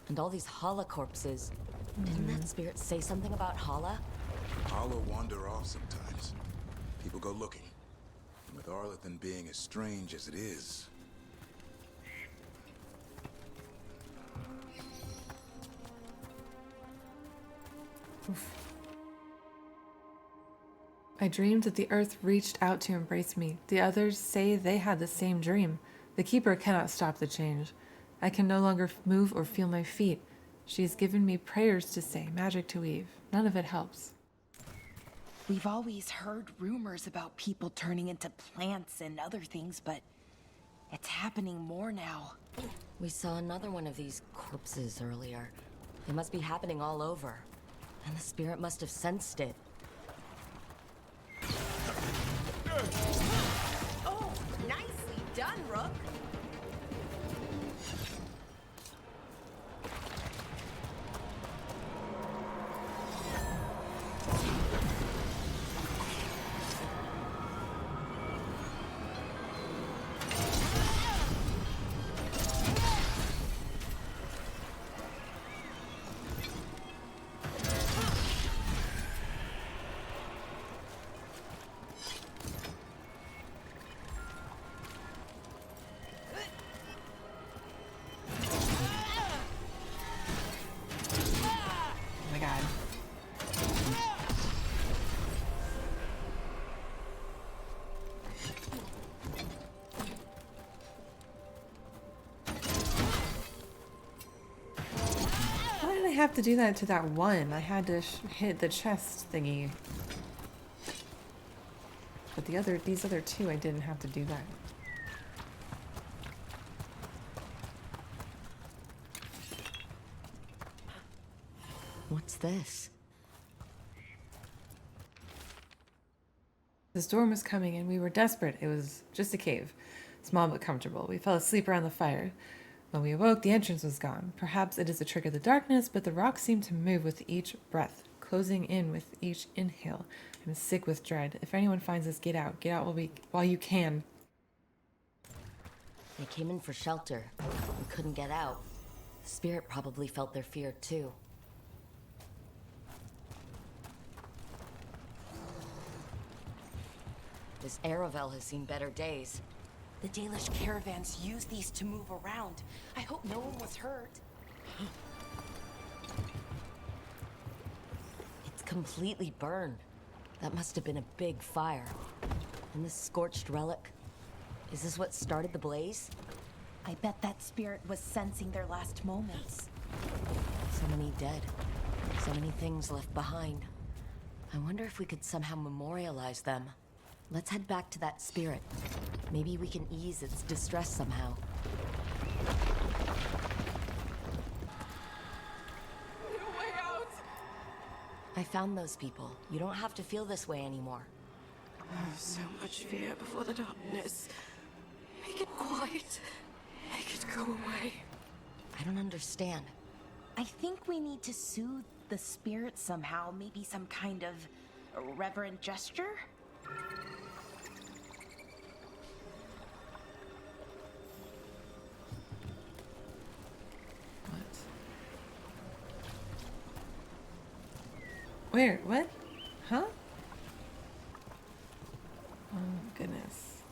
And all these Hala corpses. Didn't that spirit say something about Hala? Hala wander off sometimes. People go looking. And with Arlathan being as strange as it is... Oof. I dreamed that the earth reached out to embrace me. The others say they had the same dream. The Keeper cannot stop the change. I can no longer move or feel my feet. She has given me prayers to say, magic to weave. None of it helps. We've always heard rumors about people turning into plants and other things, but it's happening more now. We saw another one of these corpses earlier. They must be happening all over. And the spirit must have sensed it. Oh, nicely done, Rook. have to do that to that one. I had to hit the chest thingy. But these other two, I didn't have to do that. What's this? The storm was coming and we were desperate. It was just a cave, small but comfortable. We fell asleep around the fire. When we awoke, the entrance was gone. Perhaps it is a trick of the darkness, but the rocks seemed to move with each breath, closing in with each inhale. I'm sick with dread. If anyone finds us, get out. Get out while you can. They came in for shelter. We couldn't get out. The spirit probably felt their fear too. This Aravel has seen better days. The Dalish caravans use these to move around. I hope no one was hurt. It's completely burned. That must have been a big fire. And this scorched relic, is this what started the blaze? I bet that spirit was sensing their last moments. So many dead. So many things left behind. I wonder if we could somehow memorialize them. Let's head back to that spirit. Maybe we can ease its distress somehow. No way out! I found those people. You don't have to feel this way anymore. Oh, so much fear before the darkness. Make it quiet. Make it go away. I don't understand. I think we need to soothe the spirit somehow. Maybe some kind of reverent gesture? Where? What? Huh? Oh, goodness.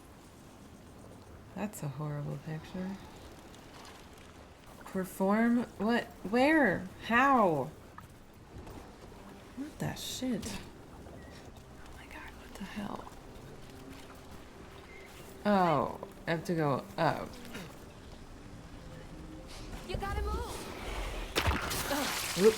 That's a horrible picture. Perform? What? Where? How? What the shit? Oh my god, what the hell? Oh, I have to go up. You gotta move! Whoop.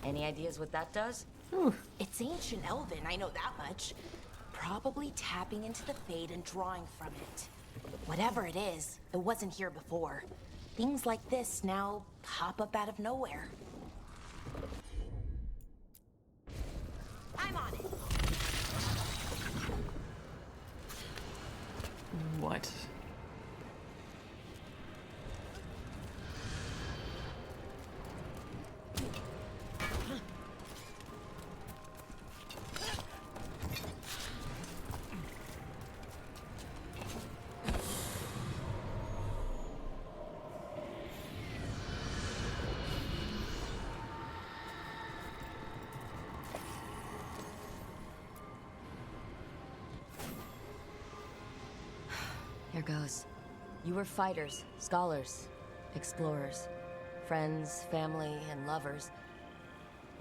Any ideas what that does? It's ancient Elven, I know that much. Probably tapping into the Fade and drawing from it. Whatever it is, it wasn't here before. Things like this now pop up out of nowhere. I'm on it. What? Here goes. You were fighters, scholars, explorers, friends, family, and lovers.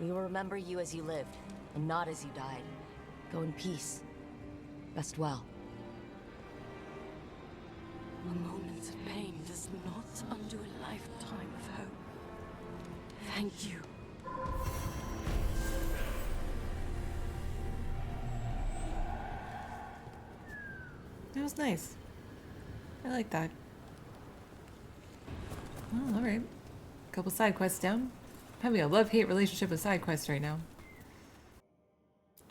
We will remember you as you lived, and not as you died. Go in peace. Rest well. A moment of pain does not undo a lifetime of hope. Thank you. That was nice. I like that. Oh, alright. Couple side quests down. Having a love-hate relationship with side quests right now.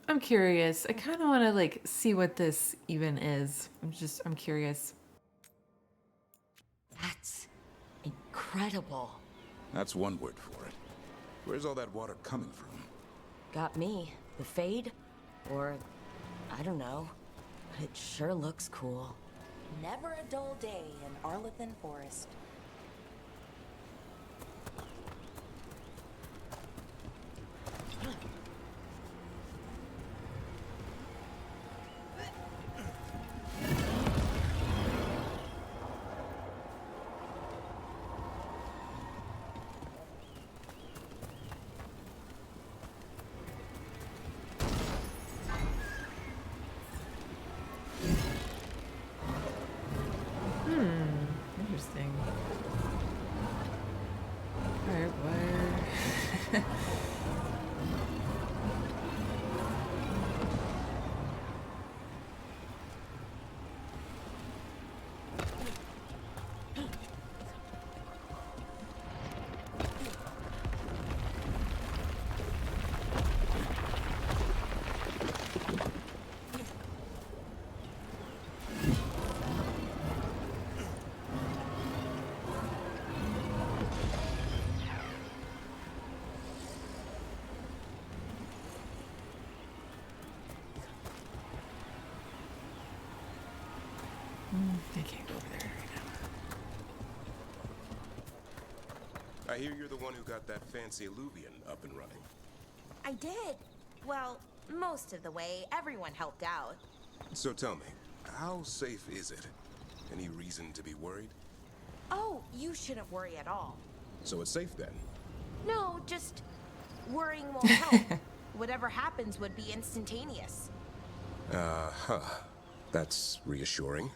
I'm curious. I kind of want to, like, see what this even is. I'm curious. That's incredible. That's one word for it. Where's all that water coming from? Got me. The Fade? Or, I don't know. But it sure looks cool. Never a dull day in Arlethan Forest. I can't go over there right I hear you're the one who got that fancy Illuvian up and running. I did. Well, most of the way. Everyone helped out. So tell me, how safe is it? Any reason to be worried? Oh, you shouldn't worry at all. So it's safe then? No, just worrying won't help. Whatever happens would be instantaneous. Uh-huh. That's reassuring.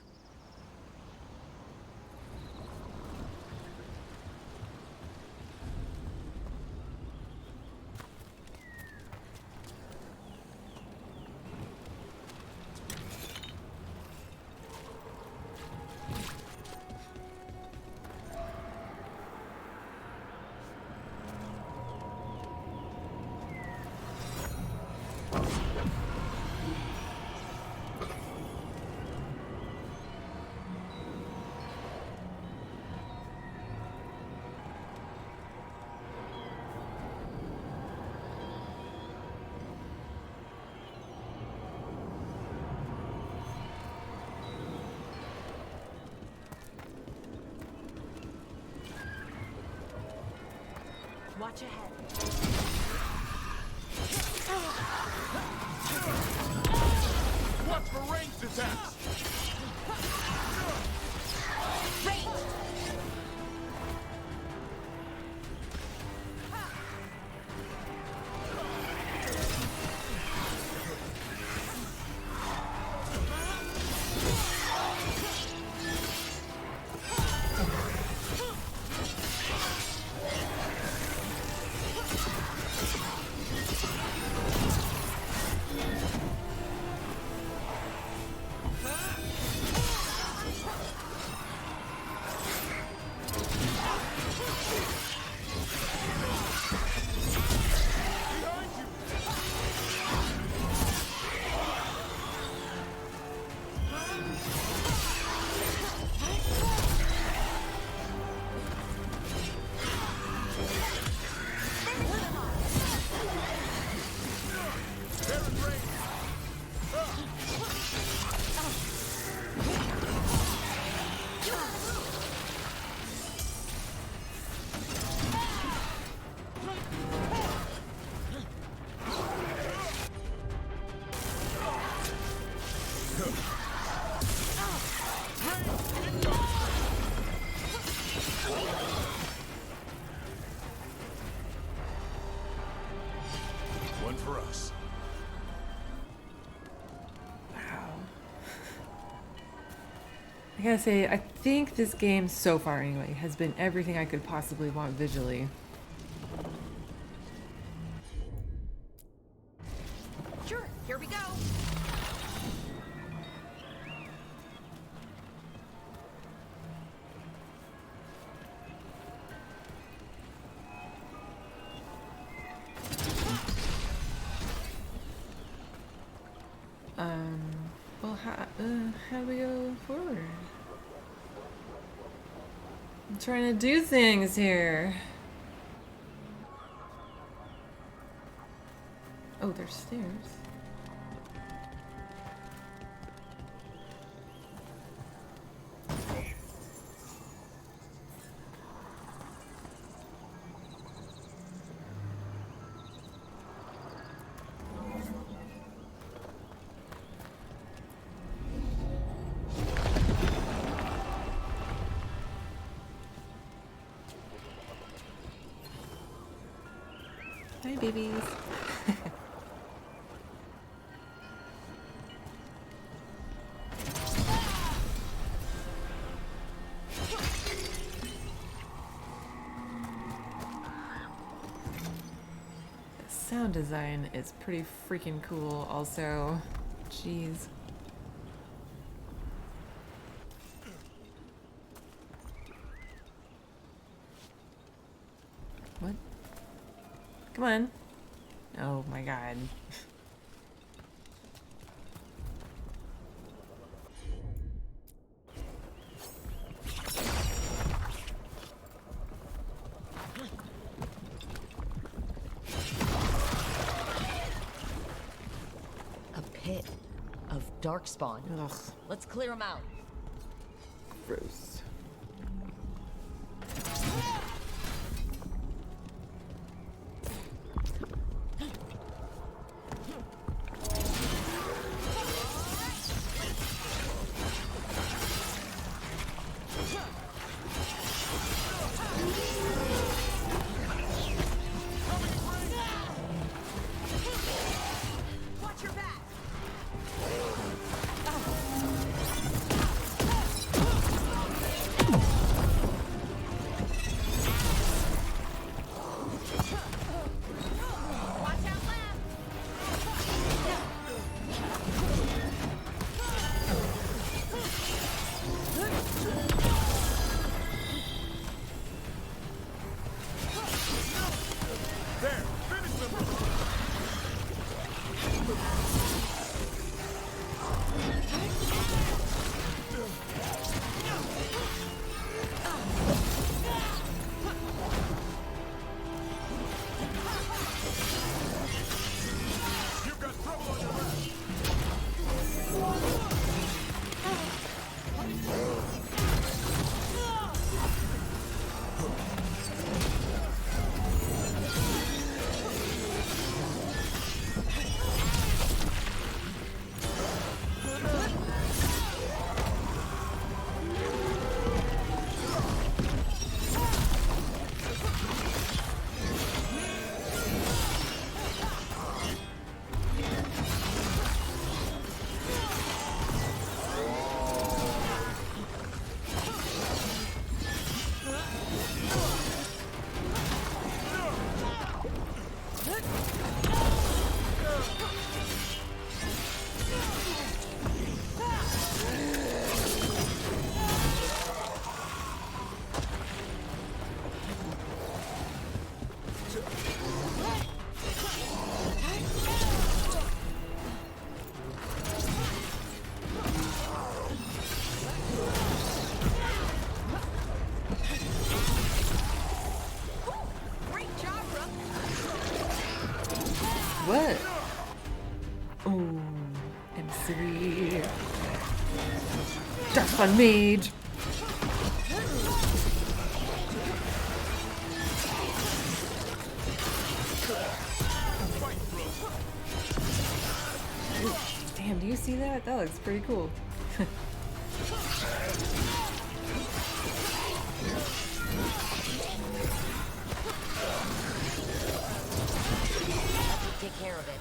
Watch ahead. Watch for ranged attacks! One for us. I gotta say, I think this game so far anyway has been everything I could possibly want visually. Sure, here we go. Well, how do we go forward? I'm trying to do things here. Oh, there's stairs. Hi, babies. sound design is pretty freaking cool also. Jeez. What? Come on. Oh my god. A pit of darkspawn. Ugh. Let's clear them out. Gross. Watch your back! What? Ooh, M3. Darkspawn Mage. Ooh, damn, do you see that? That looks pretty cool. Take care of it.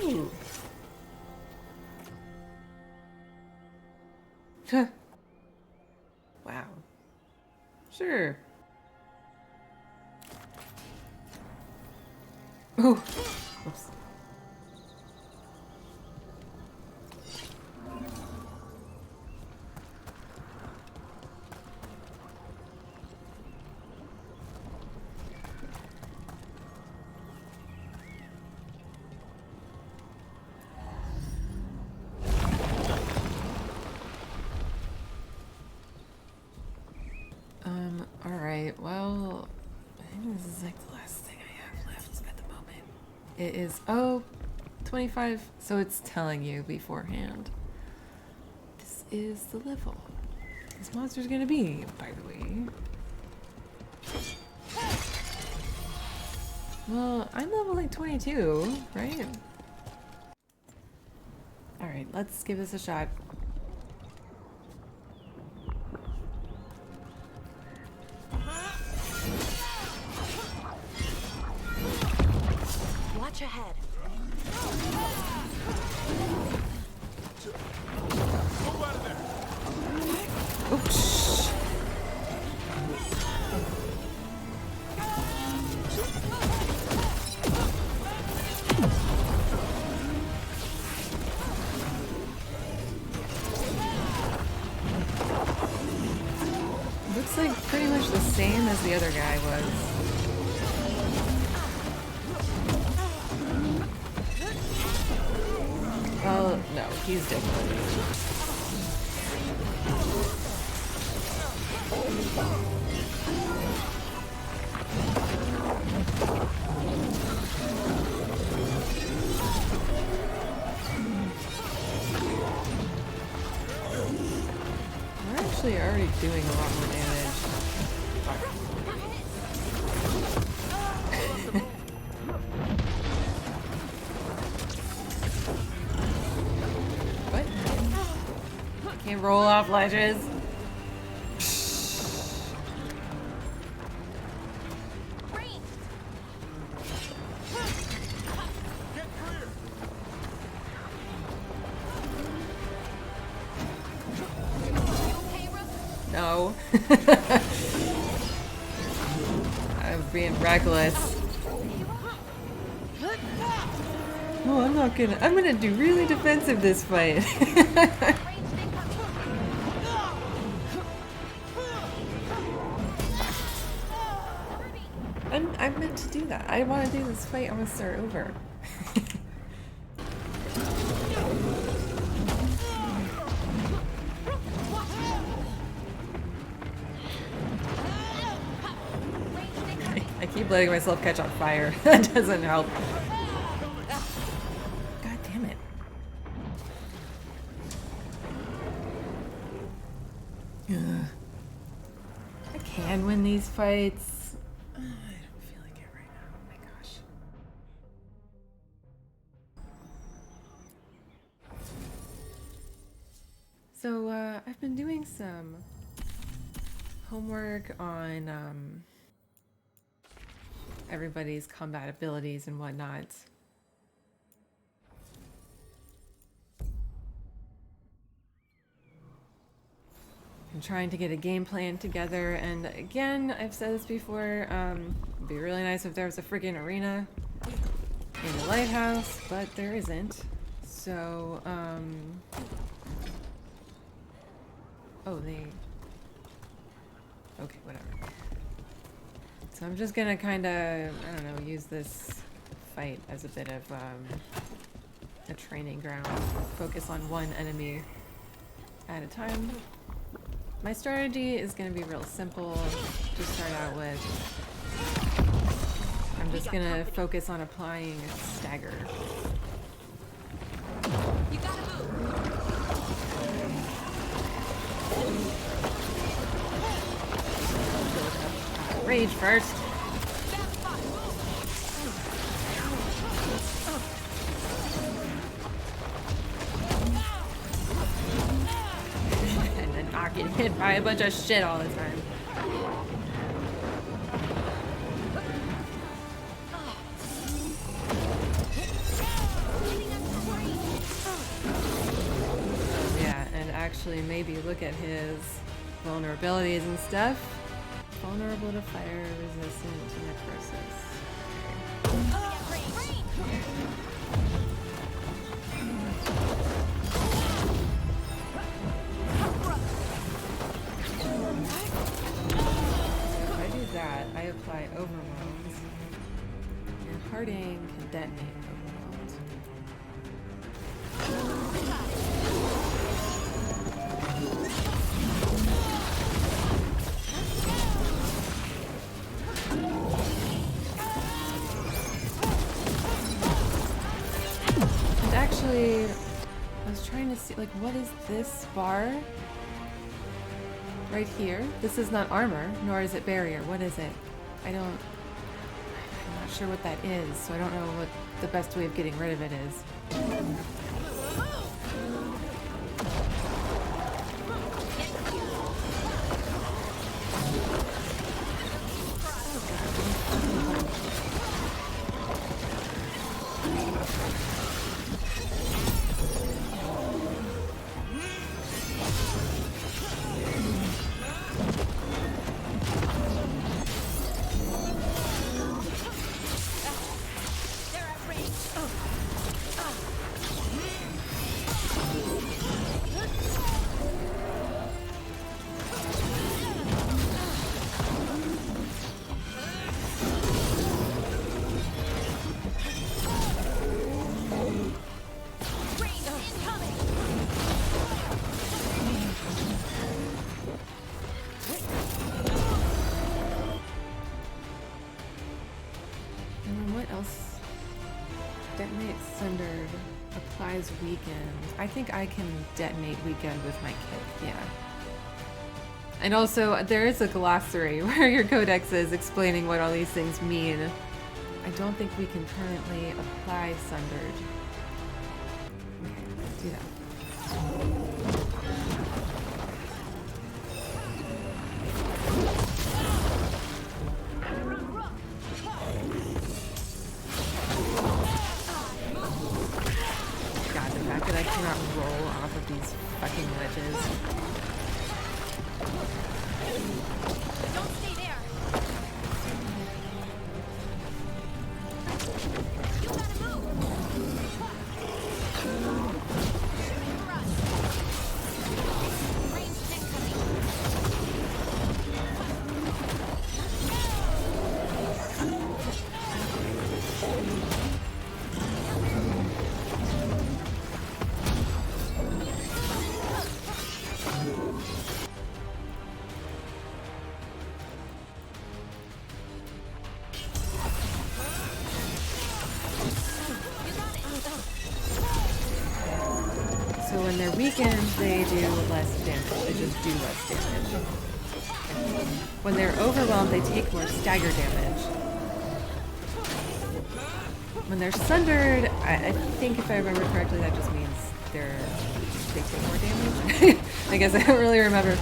Ooh. Huh. Wow. Sure. Ooh. Oops. Alright, well, I think this is like the last thing I have left at the moment. It is, 25, so it's telling you beforehand. This is the level this monster's gonna be, by the way. Well, I'm level like 22, right? Alright, let's give this a shot. Watch ahead. Move out of there. Oops. Looks like pretty much the same as the other guy was. Well, no, he's different. We're actually already doing a lot more damage. What? Can't roll off ledges. No. I'm being reckless. No, I'm not gonna. I'm gonna do really defensive this fight. I meant to do that. I want to do this fight. I want to start over. I keep letting myself catch on fire. That doesn't help. God damn it. Ugh. I can win these fights. I don't feel like it right now. Oh my gosh. So, I've been doing some homework on, everybody's combat abilities and whatnot. I'm trying to get a game plan together, and again, I've said this before, it'd be really nice if there was a freaking arena in the lighthouse, but there isn't. So, oh, okay, whatever. So I'm just gonna kind of, I don't know, use this fight as a bit of a training ground. Focus on one enemy at a time. My strategy is gonna be real simple to start out with. I'm just gonna focus on applying stagger. You gotta move. Rage first. And then not getting hit by a bunch of shit all the time. Hitting actually maybe look at his vulnerabilities and stuff. Vulnerable to fire, resistant to necrosis. If I do that, I apply overwhelmed, and Harding can detonate overwhelmed. And actually, I was trying to see, like, what is this bar? Right here? This is not armor, nor is it barrier. What is it? I'm not sure what that is, so I don't know what the best way of getting rid of it is. Weekend. I think I can detonate weekend with my kick, yeah. And also, there is a glossary where your codex is explaining what all these things mean. I don't think we can currently apply Sundered. Okay, let's do that. Roll off of these fucking ledges. Don't stay there. You gotta move. Range incoming. When they're weakened, they do less damage. They just do less damage. When they're overwhelmed, they take more stagger damage. When they're sundered, I think if I remember correctly, that just means they take more damage. I guess I don't really remember.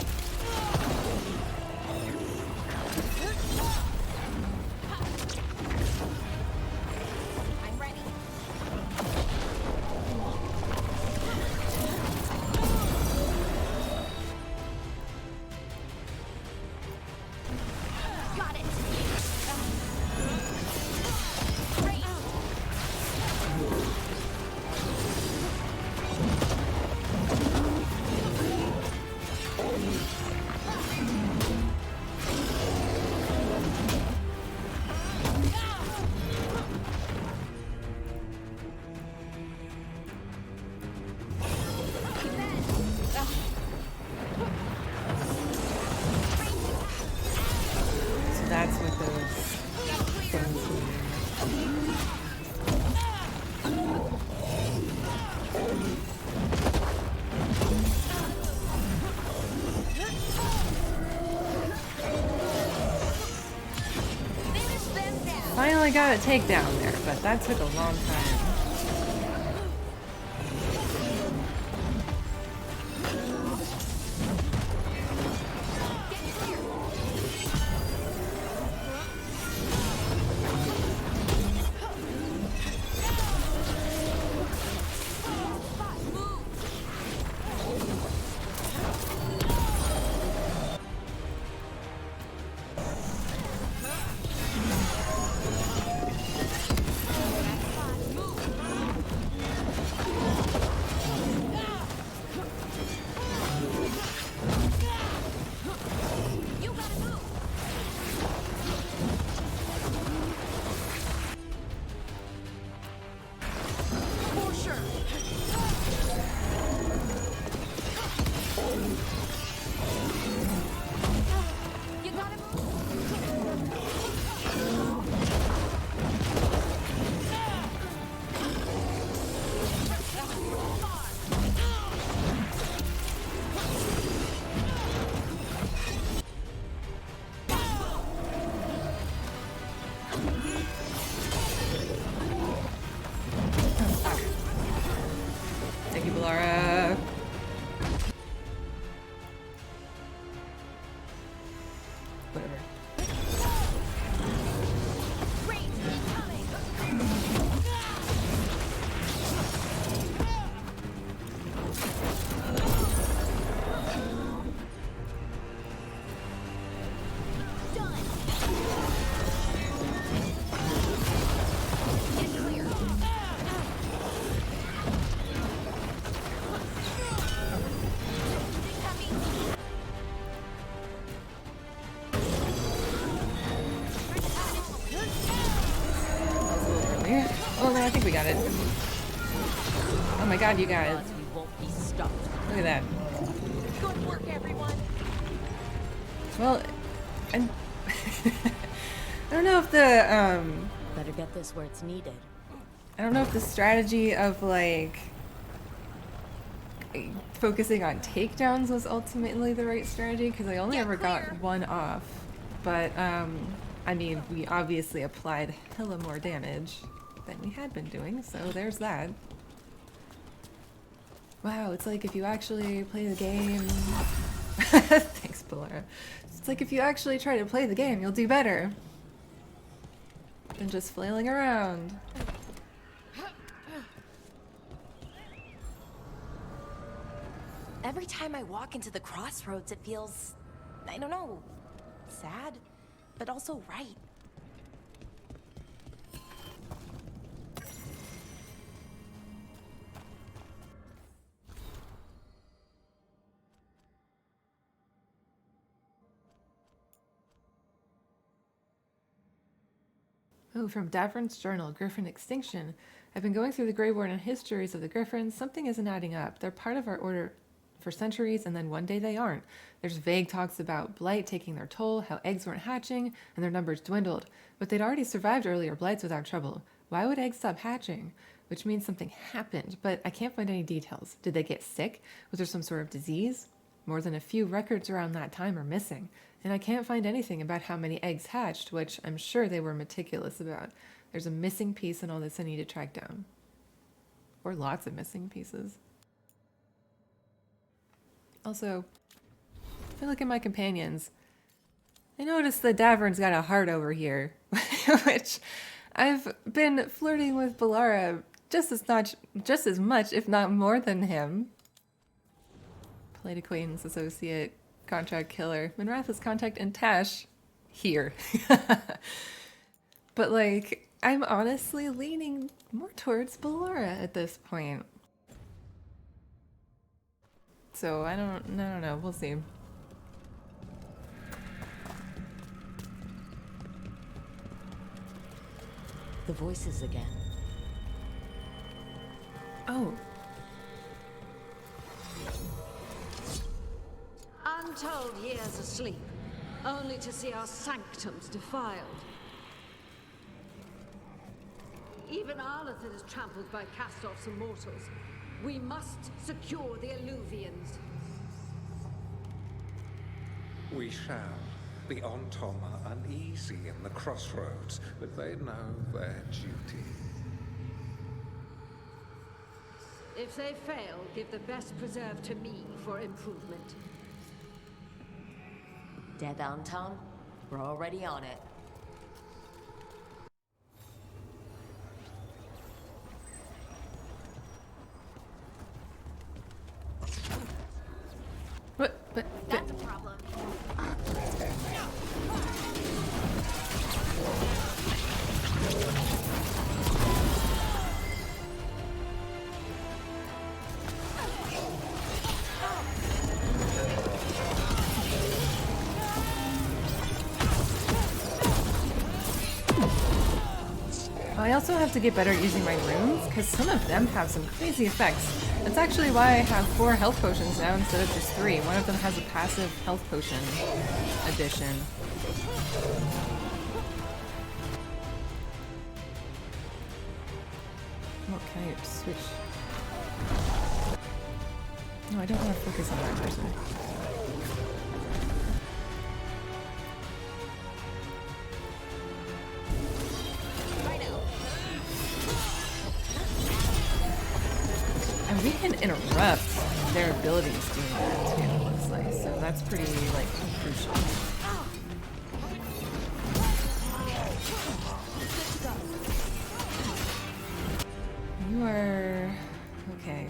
Finally got a takedown there, but that took a long time. we got it. Oh my god, you guys. We won't be stopped. Look at that. Good work, everyone. Well, I'm I don't know if the Better get this where it's needed. I don't know if the strategy of like focusing on takedowns was ultimately the right strategy, because I only ever got one off. But I mean, we obviously applied hella more damage than we had been doing, so there's that. Wow, it's like if you actually play the game. Thanks, Pilara. It's like if you actually try to play the game, you'll do better than just flailing around. Every time I walk into the crossroads, it feels, I don't know, sad, but also right. Oh, from Davern's journal, Griffin Extinction. I've been going through the Grey Warden histories of the Griffins. Something isn't adding up. They're part of our order for centuries, and then one day they aren't. There's vague talks about blight taking their toll, how eggs weren't hatching, and their numbers dwindled. But they'd already survived earlier blights without trouble. Why would eggs stop hatching? Which means something happened, but I can't find any details. Did they get sick? Was there some sort of disease? More than a few records around that time are missing, and I can't find anything about how many eggs hatched, which I'm sure they were meticulous about. There's a missing piece in all this I need to track down. Or lots of missing pieces. Also, if I look at my companions, I noticed that Davern's got a heart over here, which I've been flirting with Pilara just as much, if not more than him. Polite acquaintance, associate, contract killer, Minratha's contact, and Tash here. But like, I'm honestly leaning more towards Pilara at this point. So I don't know. We'll see. The voices again. Oh. Untold years asleep, only to see our sanctums defiled. Even Arlathan is trampled by cast-offs and mortals. We must secure the Alluvians. We shall. The Ontom are uneasy in the crossroads, but they know their duty. If they fail, give the best preserve to me for improvement. Dead Ontom? We're already on it. But that's a problem. I also have to get better at using my runes, because some of them have some crazy effects. That's actually why I have 4 health potions now instead of just 3. One of them has a passive health potion addition. What can I switch? No, I don't want to focus on that person. And we can interrupt their abilities doing that too, it looks like. So that's pretty, like, crucial. You are... okay.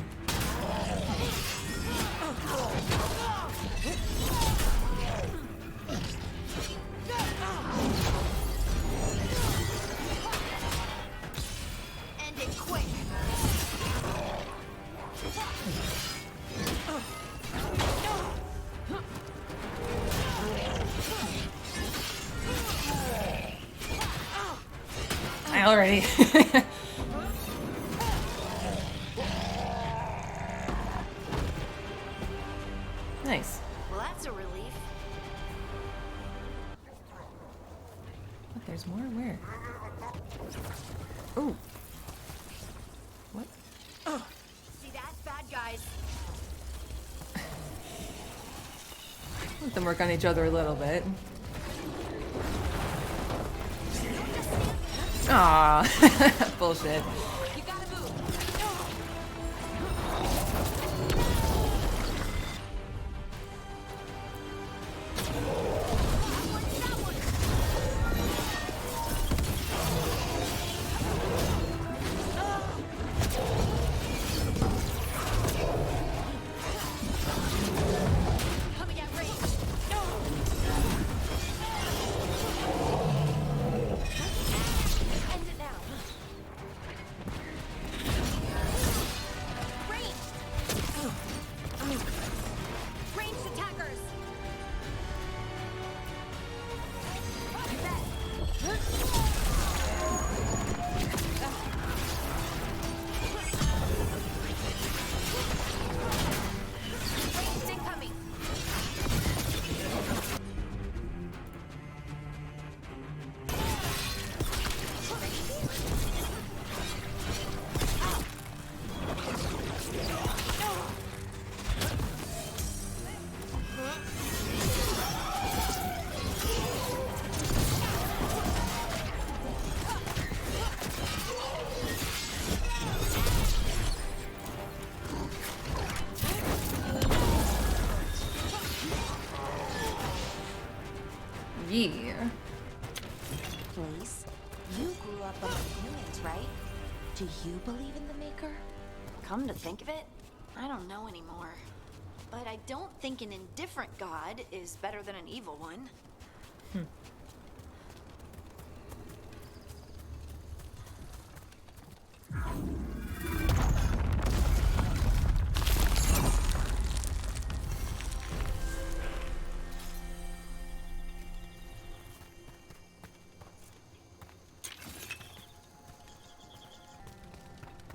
End it quick. I already... Nice. Well, that's a relief. What, there's more? Where? Ooh. What? Oh. See that? Bad guys. Let them work on each other a little bit. Ah, bullshit. Yeah. Please, you grew up among humans, right? Do you believe in the Maker? Come to think of it, I don't know anymore. But I don't think an indifferent god is better than an evil one.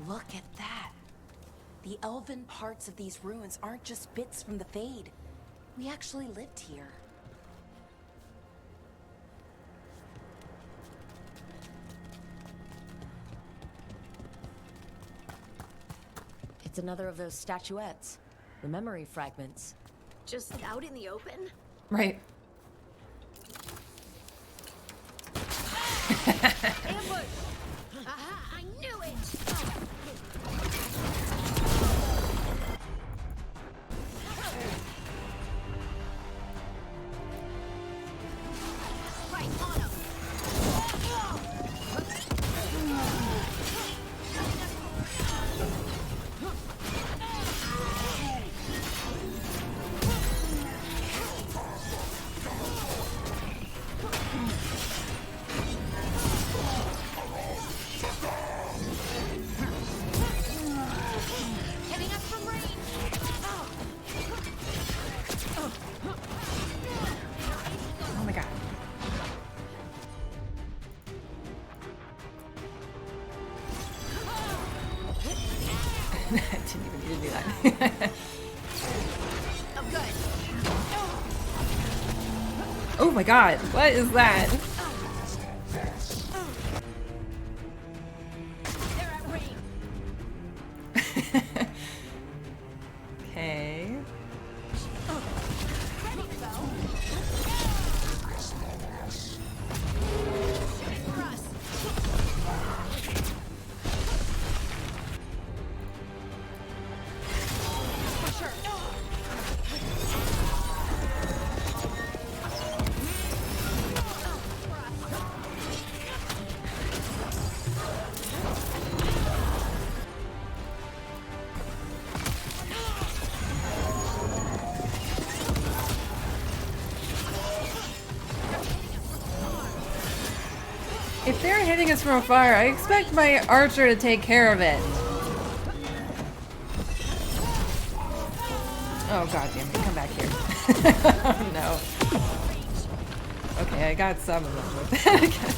Look at that. The elven parts of these ruins aren't just bits from the Fade. We actually lived here. It's another of those statuettes. The memory fragments. Just out in the open? Right. Ambush! Aha! I knew it! Right on him! Hitting us from range! Oh my god. I didn't even need to do that. I'm good. Oh my god, what is that? They're at range. Okay. Ready to go. Shooting for us. For sure. If they're hitting us from afar, I expect my archer to take care of it. Oh god damn it, come back here. Oh no. Okay, I got some of them with that, I guess.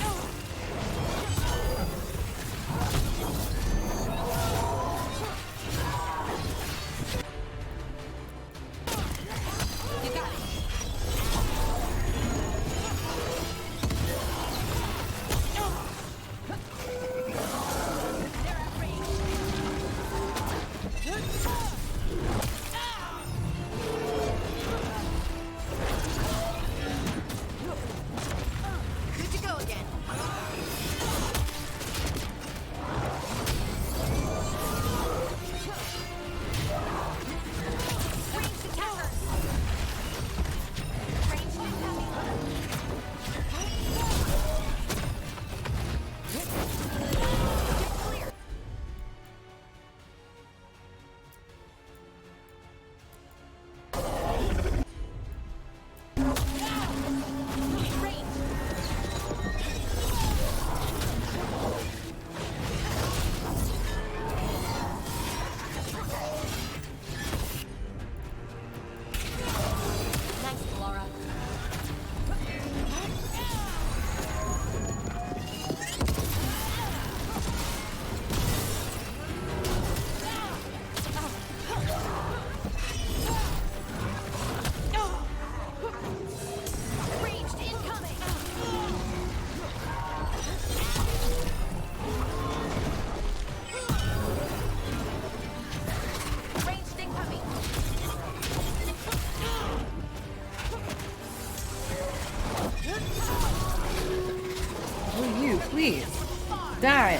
Die.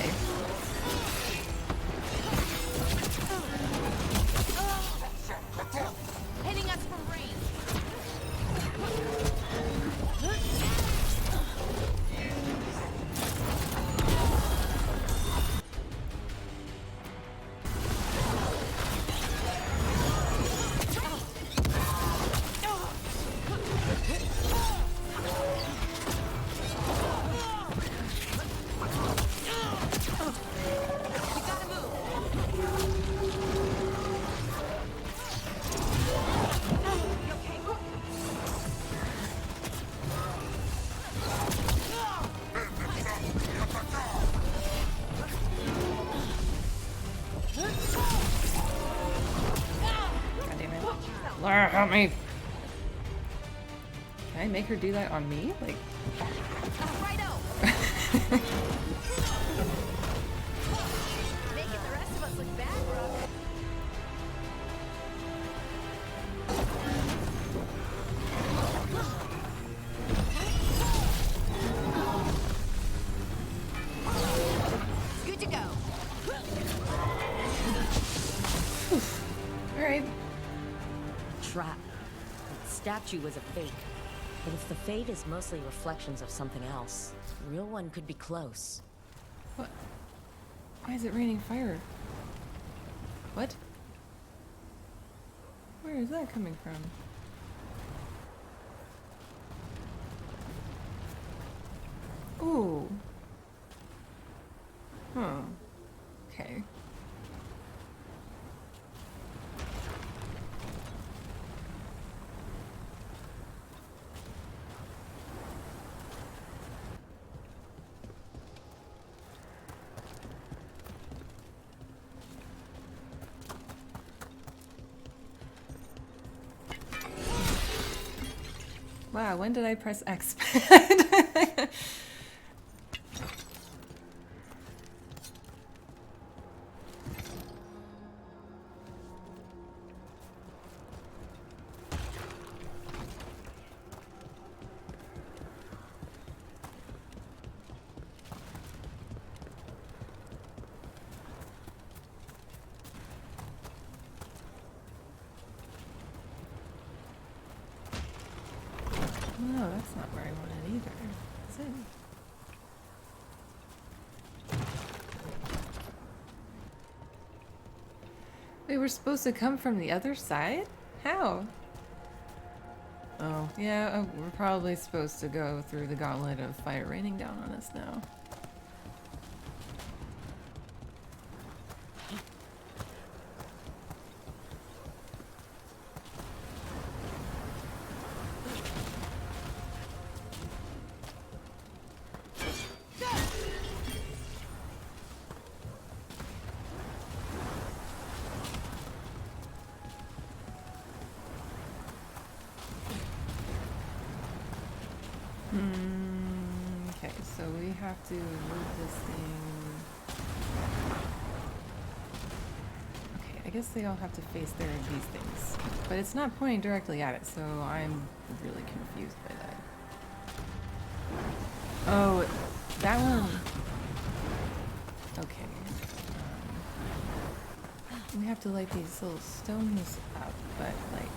Hitting us from range. Lara, help me. Can I make her do that on me? Like. Making the rest of us look bad, bro. Good to go. Alright. Trap. That statue was a fake. But if the fade is mostly reflections of something else, the real one could be close. What? Why is it raining fire? What? Where is that coming from? Ooh. Huh. Okay. Wow, when did I press X? No, that's not where I wanted either. Is it? We were supposed to come from the other side? How? Oh, yeah, we're probably supposed to go through the gauntlet of fire raining down on us now. Okay, so we have to move this thing. Okay, I guess they all have to face these things. But it's not pointing directly at it, so I'm really confused by that. Oh, that one. Okay. We have to light these little stones up, but like.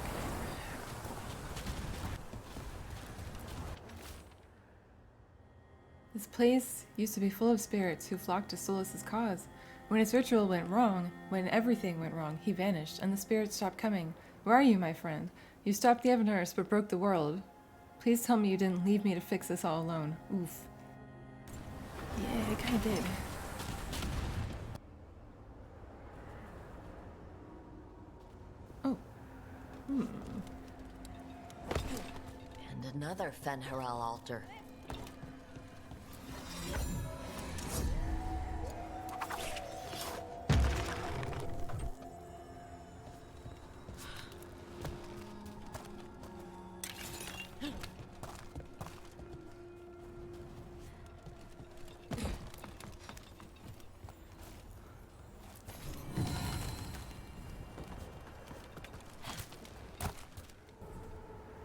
This place used to be full of spirits who flocked to Solus's cause. When its ritual went wrong, when everything went wrong, he vanished, and the spirits stopped coming. Where are you, my friend? You stopped the Evanurus, but broke the world. Please tell me you didn't leave me to fix this all alone. Oof. Yeah, I kinda did. Oh. And another Fen'Harel altar.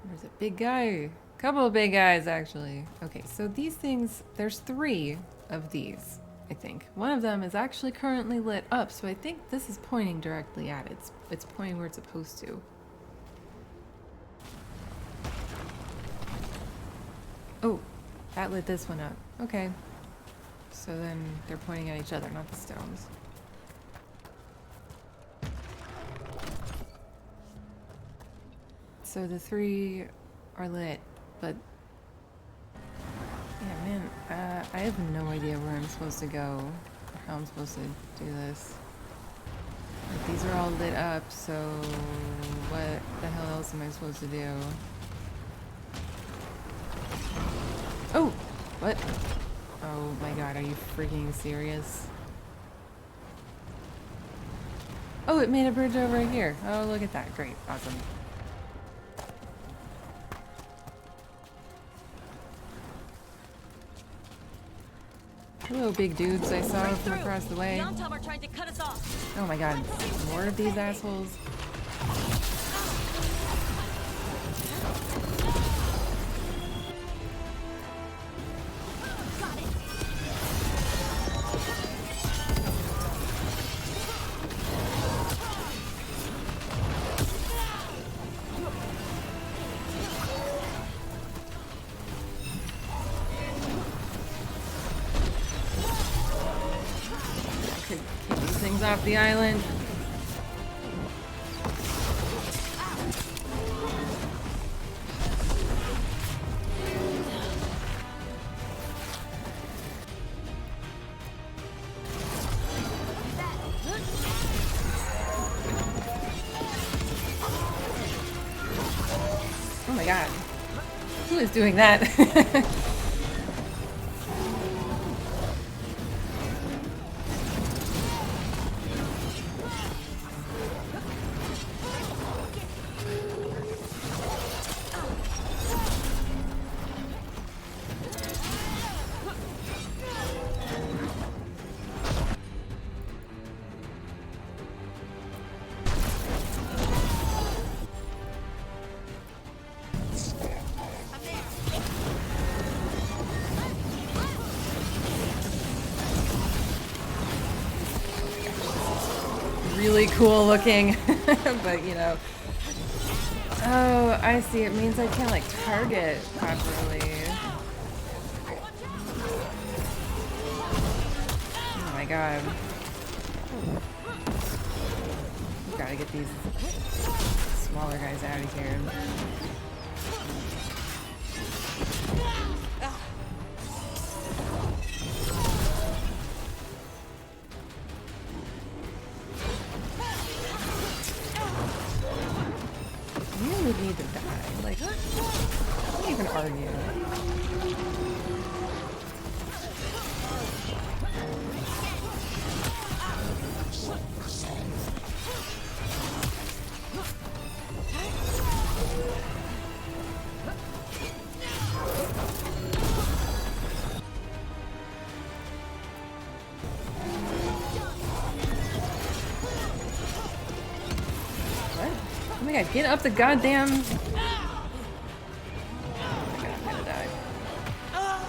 There's a big guy. Couple of big guys, actually. Okay, so these things, there's 3 of these. I think. One of them is actually currently lit up, so I think this is pointing directly at it. It's pointing where it's supposed to. Oh, that lit this one up. Okay. So then they're pointing at each other, not the stones. So the 3 are lit, but yeah, man, I have no idea where I'm supposed to go or how I'm supposed to do this. Like, these are all lit up, so what the hell else am I supposed to do? Oh! What? Oh my god, are you freaking serious? Oh, it made a bridge over here. Oh, look at that. Great. Awesome. Hello, big dudes I saw from across the way. Are trying to cut us off. Oh my god, more of these assholes. Off the island. Oh my god. Who is doing that? Really cool looking, but you know. Oh, I see. It means I can't like target properly. Oh my god. Gotta get these smaller guys out of here. You would need to die. Like, what even are you? Oh my god, get up the goddamn... Oh my god, I'm gonna die. Oh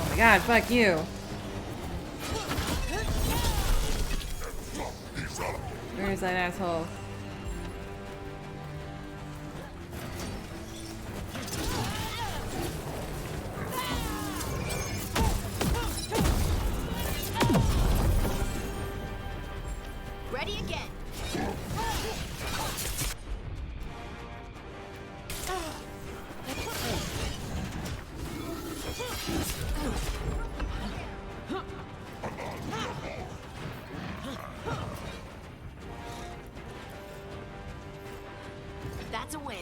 my god, fuck you. Where's that asshole? Ready again. That's a win.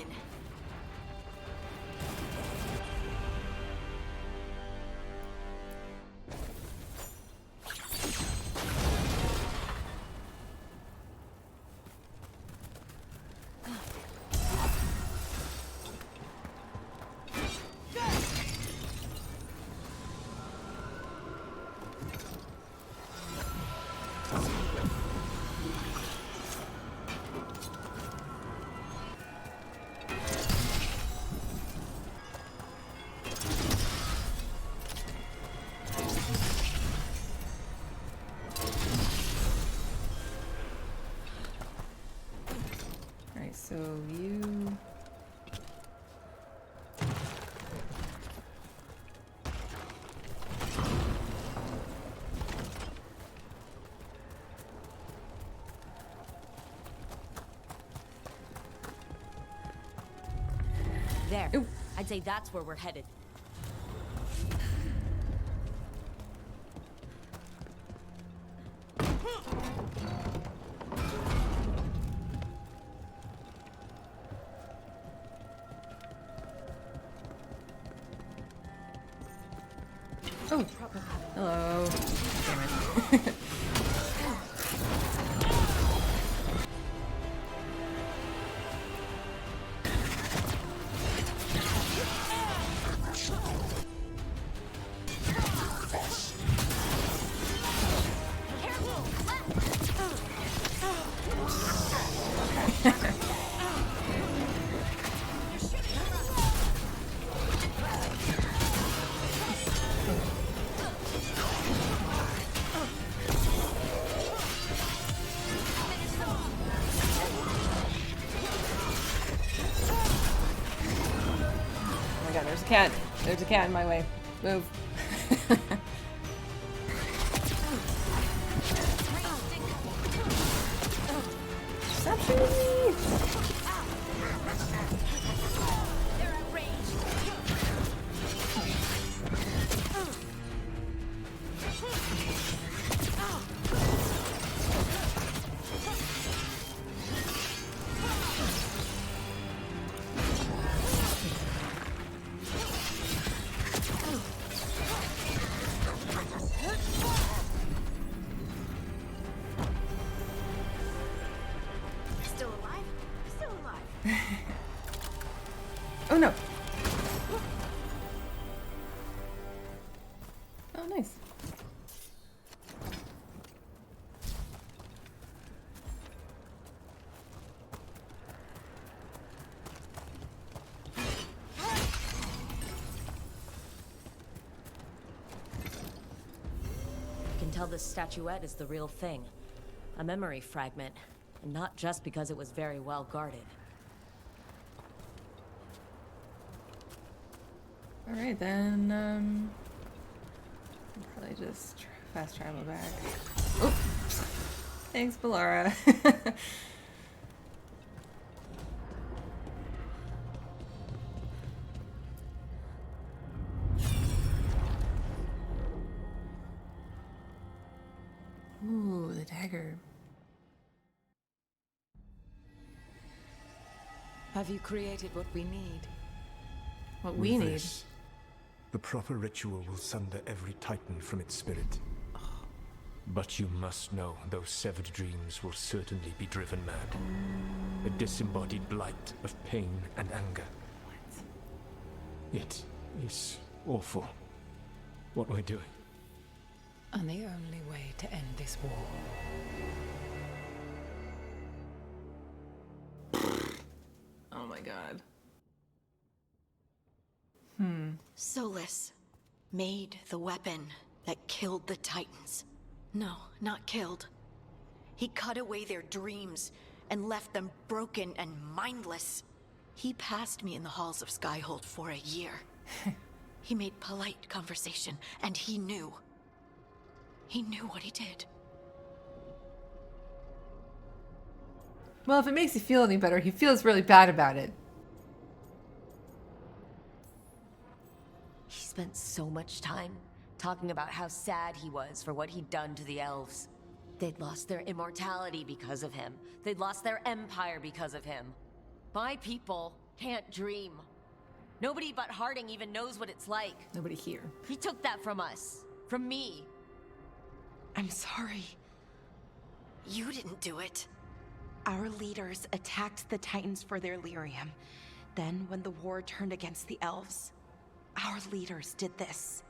So you... There. I'd say that's where we're headed. Oh, hello. Damn it. Cat. There's a cat in my way. Move. Stop shooting me! Oh no. Oh, nice. You can tell this statuette is the real thing. A memory fragment. And not just because it was very well guarded. Alright then, I'll probably just fast travel back. Oh! Thanks, Balara. Ooh, the dagger. Have you created what we need? What we need? This, the proper ritual will sunder every titan from its spirit. But you must know those severed dreams will certainly be driven mad. A disembodied blight of pain and anger. What? It is awful what we're doing. And the only way to end this war. Oh my god. Solus made the weapon that killed the Titans. No, not killed. He cut away their dreams and left them broken and mindless. He passed me in the halls of Skyhold for a year. He made polite conversation, and he knew. He knew what he did. Well, if it makes you feel any better, he feels really bad about it. He spent so much time talking about how sad he was for what he'd done to the elves. They'd lost their immortality because of him. They'd lost their empire because of him. My people can't dream. Nobody but Harding even knows what it's like. Nobody here. He took that from us. From me. I'm sorry. You didn't do it. Our leaders attacked the Titans for their lyrium. Then, when the war turned against the elves, our leaders did this.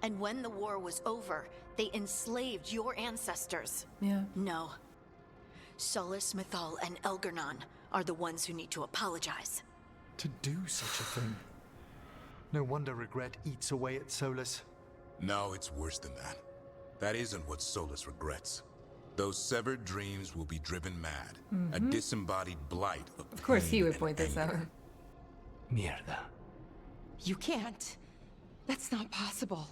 And when the war was over, they enslaved your ancestors. Yeah. No. Solus, Mythal, and Elgarnon are the ones who need to apologize. To do such a thing. No wonder regret eats away at Solus. No, it's worse than that. That isn't what Solus regrets. Those severed dreams will be driven mad. A disembodied blight Of course he pain would and point this out. anger. Mierda. You can't. That's not possible.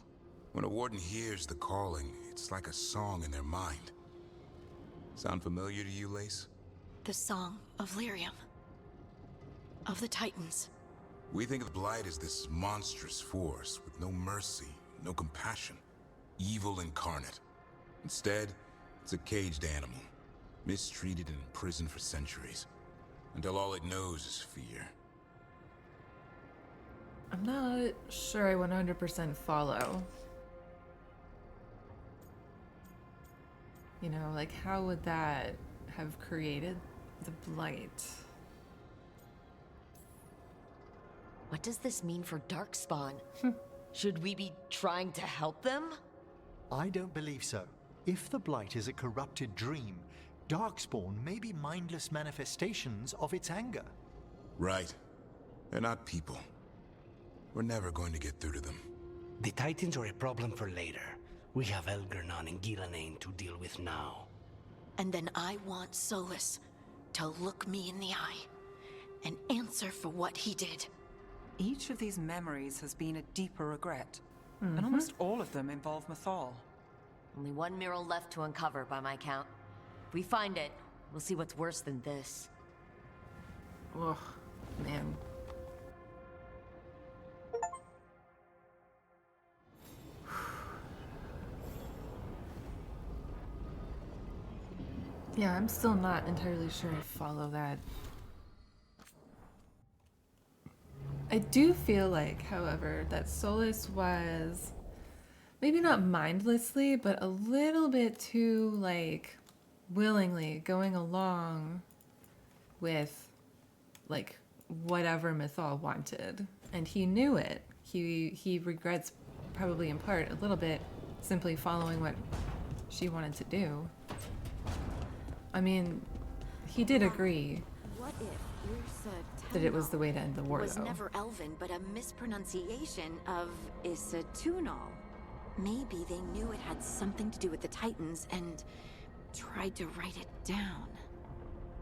When a warden hears the calling, it's like a song in their mind. Sound familiar to you, Lace? The song of Lyrium. Of the Titans. We think of blight as this monstrous force with no mercy, no compassion, evil incarnate. Instead, it's a caged animal, mistreated and imprisoned for centuries, until all it knows is fear. I'm not sure I 100% follow. You know, like, how would that have created the blight? What does this mean for Darkspawn? Should we be trying to help them? I don't believe so. If the Blight is a corrupted dream, Darkspawn may be mindless manifestations of its anger. Right. They're not people. We're never going to get through to them. The Titans are a problem for later. We have Elgernon and Gillanane to deal with now. And then I want Solus to look me in the eye and answer for what he did. Each of these memories has been a deeper regret, and almost all of them involve Mythal. Only one mural left to uncover by my count. If we find it, we'll see what's worse than this. Oh, man. Yeah, I'm still not entirely sure I follow that. I do feel like, however, that Solus was maybe not mindlessly, but a little bit too, like, willingly going along with, like, whatever Mythal wanted. And he knew it. He regrets, probably in part, a little bit, simply following what she wanted to do. I mean, he did agree What if Ursa that it was the way to end the war, was though. never Elven, but a mispronunciation of Isatunal? Maybe they knew it had something to do with the Titans and tried to write it down.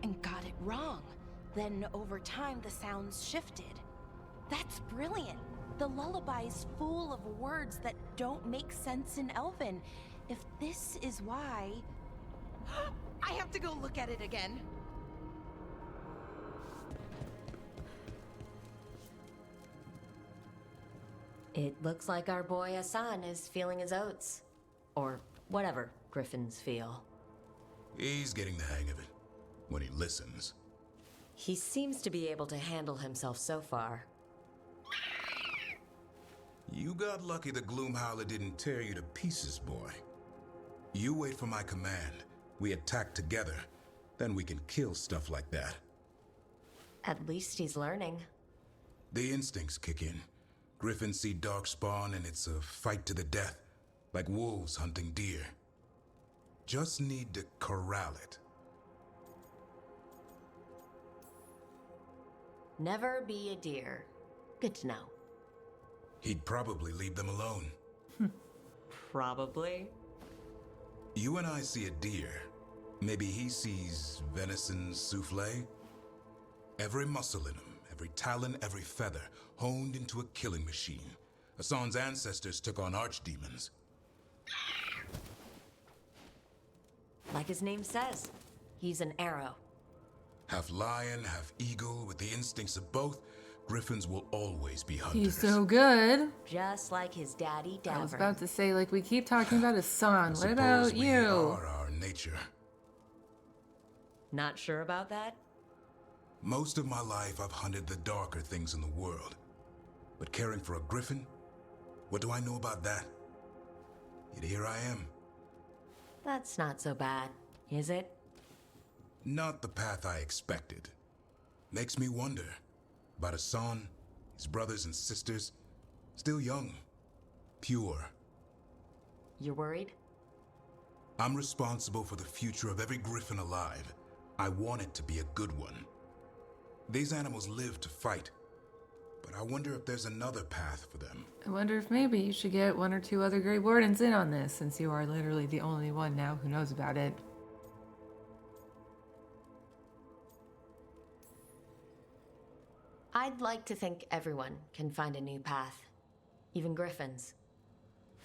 And got it wrong. Then over time the sounds shifted. That's brilliant. The lullaby's full of words that don't make sense in Elven. If this is why... I have to go look at it again. It looks like our boy Hassan is feeling his oats. Or whatever griffins feel. He's getting the hang of it. When he listens. He seems to be able to handle himself so far. You got lucky the Gloomhowler didn't tear you to pieces, boy. You wait for my command. We attack together. Then we can kill stuff like that. At least he's learning. The instincts kick in. Griffins see Darkspawn and it's a fight to the death. Like wolves hunting deer. Just need to corral it. Never be a deer. Good to know. He'd probably leave them alone. Probably. You and I see a deer. Maybe he sees venison souffle. Every muscle in him, every talon, every feather, honed into a killing machine. Hassan's ancestors took on archdemons. Like his name says, he's an arrow. Half lion, half eagle, with the instincts of both, griffins will always be hunters. He's so good. Just like his daddy Davern. I was about to say, like, we keep talking about Hassan. What Suppose about we you? are our nature. Not sure about that? Most of my life, I've hunted the darker things in the world. But caring for a griffin? What do I know about that? Yet here I am. That's not so bad, is it? Not the path I expected. Makes me wonder about Hassan, his brothers and sisters, still young, pure. You're worried? I'm responsible for the future of every griffin alive. I want it to be a good one. These animals live to fight, but I wonder if there's another path for them. I wonder if maybe you should get one or two other Grey Wardens in on this, since you are literally the only one now who knows about it. I'd like to think everyone can find a new path. Even griffins.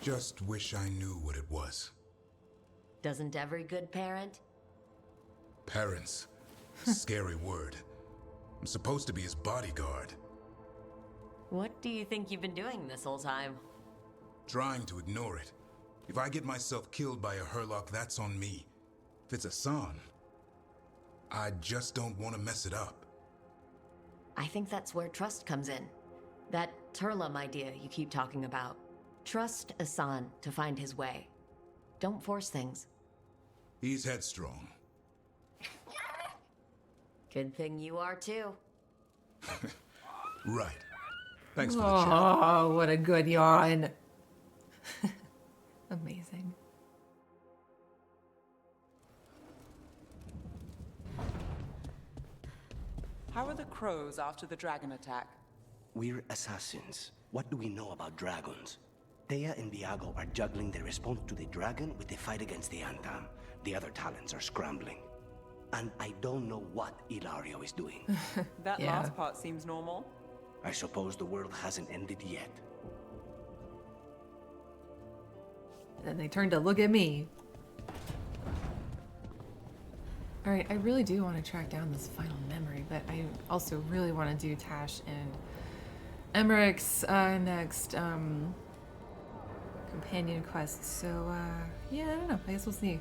Just wish I knew what it was. Doesn't every good parent? Parents. Scary word. I'm supposed to be his bodyguard. What do you think you've been doing this whole time? Trying to ignore it. If I get myself killed by a Hurlock, that's on me. If it's Hassan, I just don't want to mess it up. I think that's where trust comes in. That Turlum idea you keep talking about. Trust Hassan to find his way. Don't force things. He's headstrong. Good thing you are too. Right. Thanks for the chat. Oh, what a good yawn. Amazing. How are the crows after the dragon attack? We're assassins. What do we know about dragons? Thea and Viago are juggling their response to the dragon with the fight against the Antam. The other talents are scrambling. And I don't know what Ilario is doing. That last part seems normal. I suppose the world hasn't ended yet. And then they turned to look at me. Alright, I really do want to track down this final memory, but I also really want to do Tash and Emmerich's next companion quest. So, yeah, I don't know. I guess we'll see.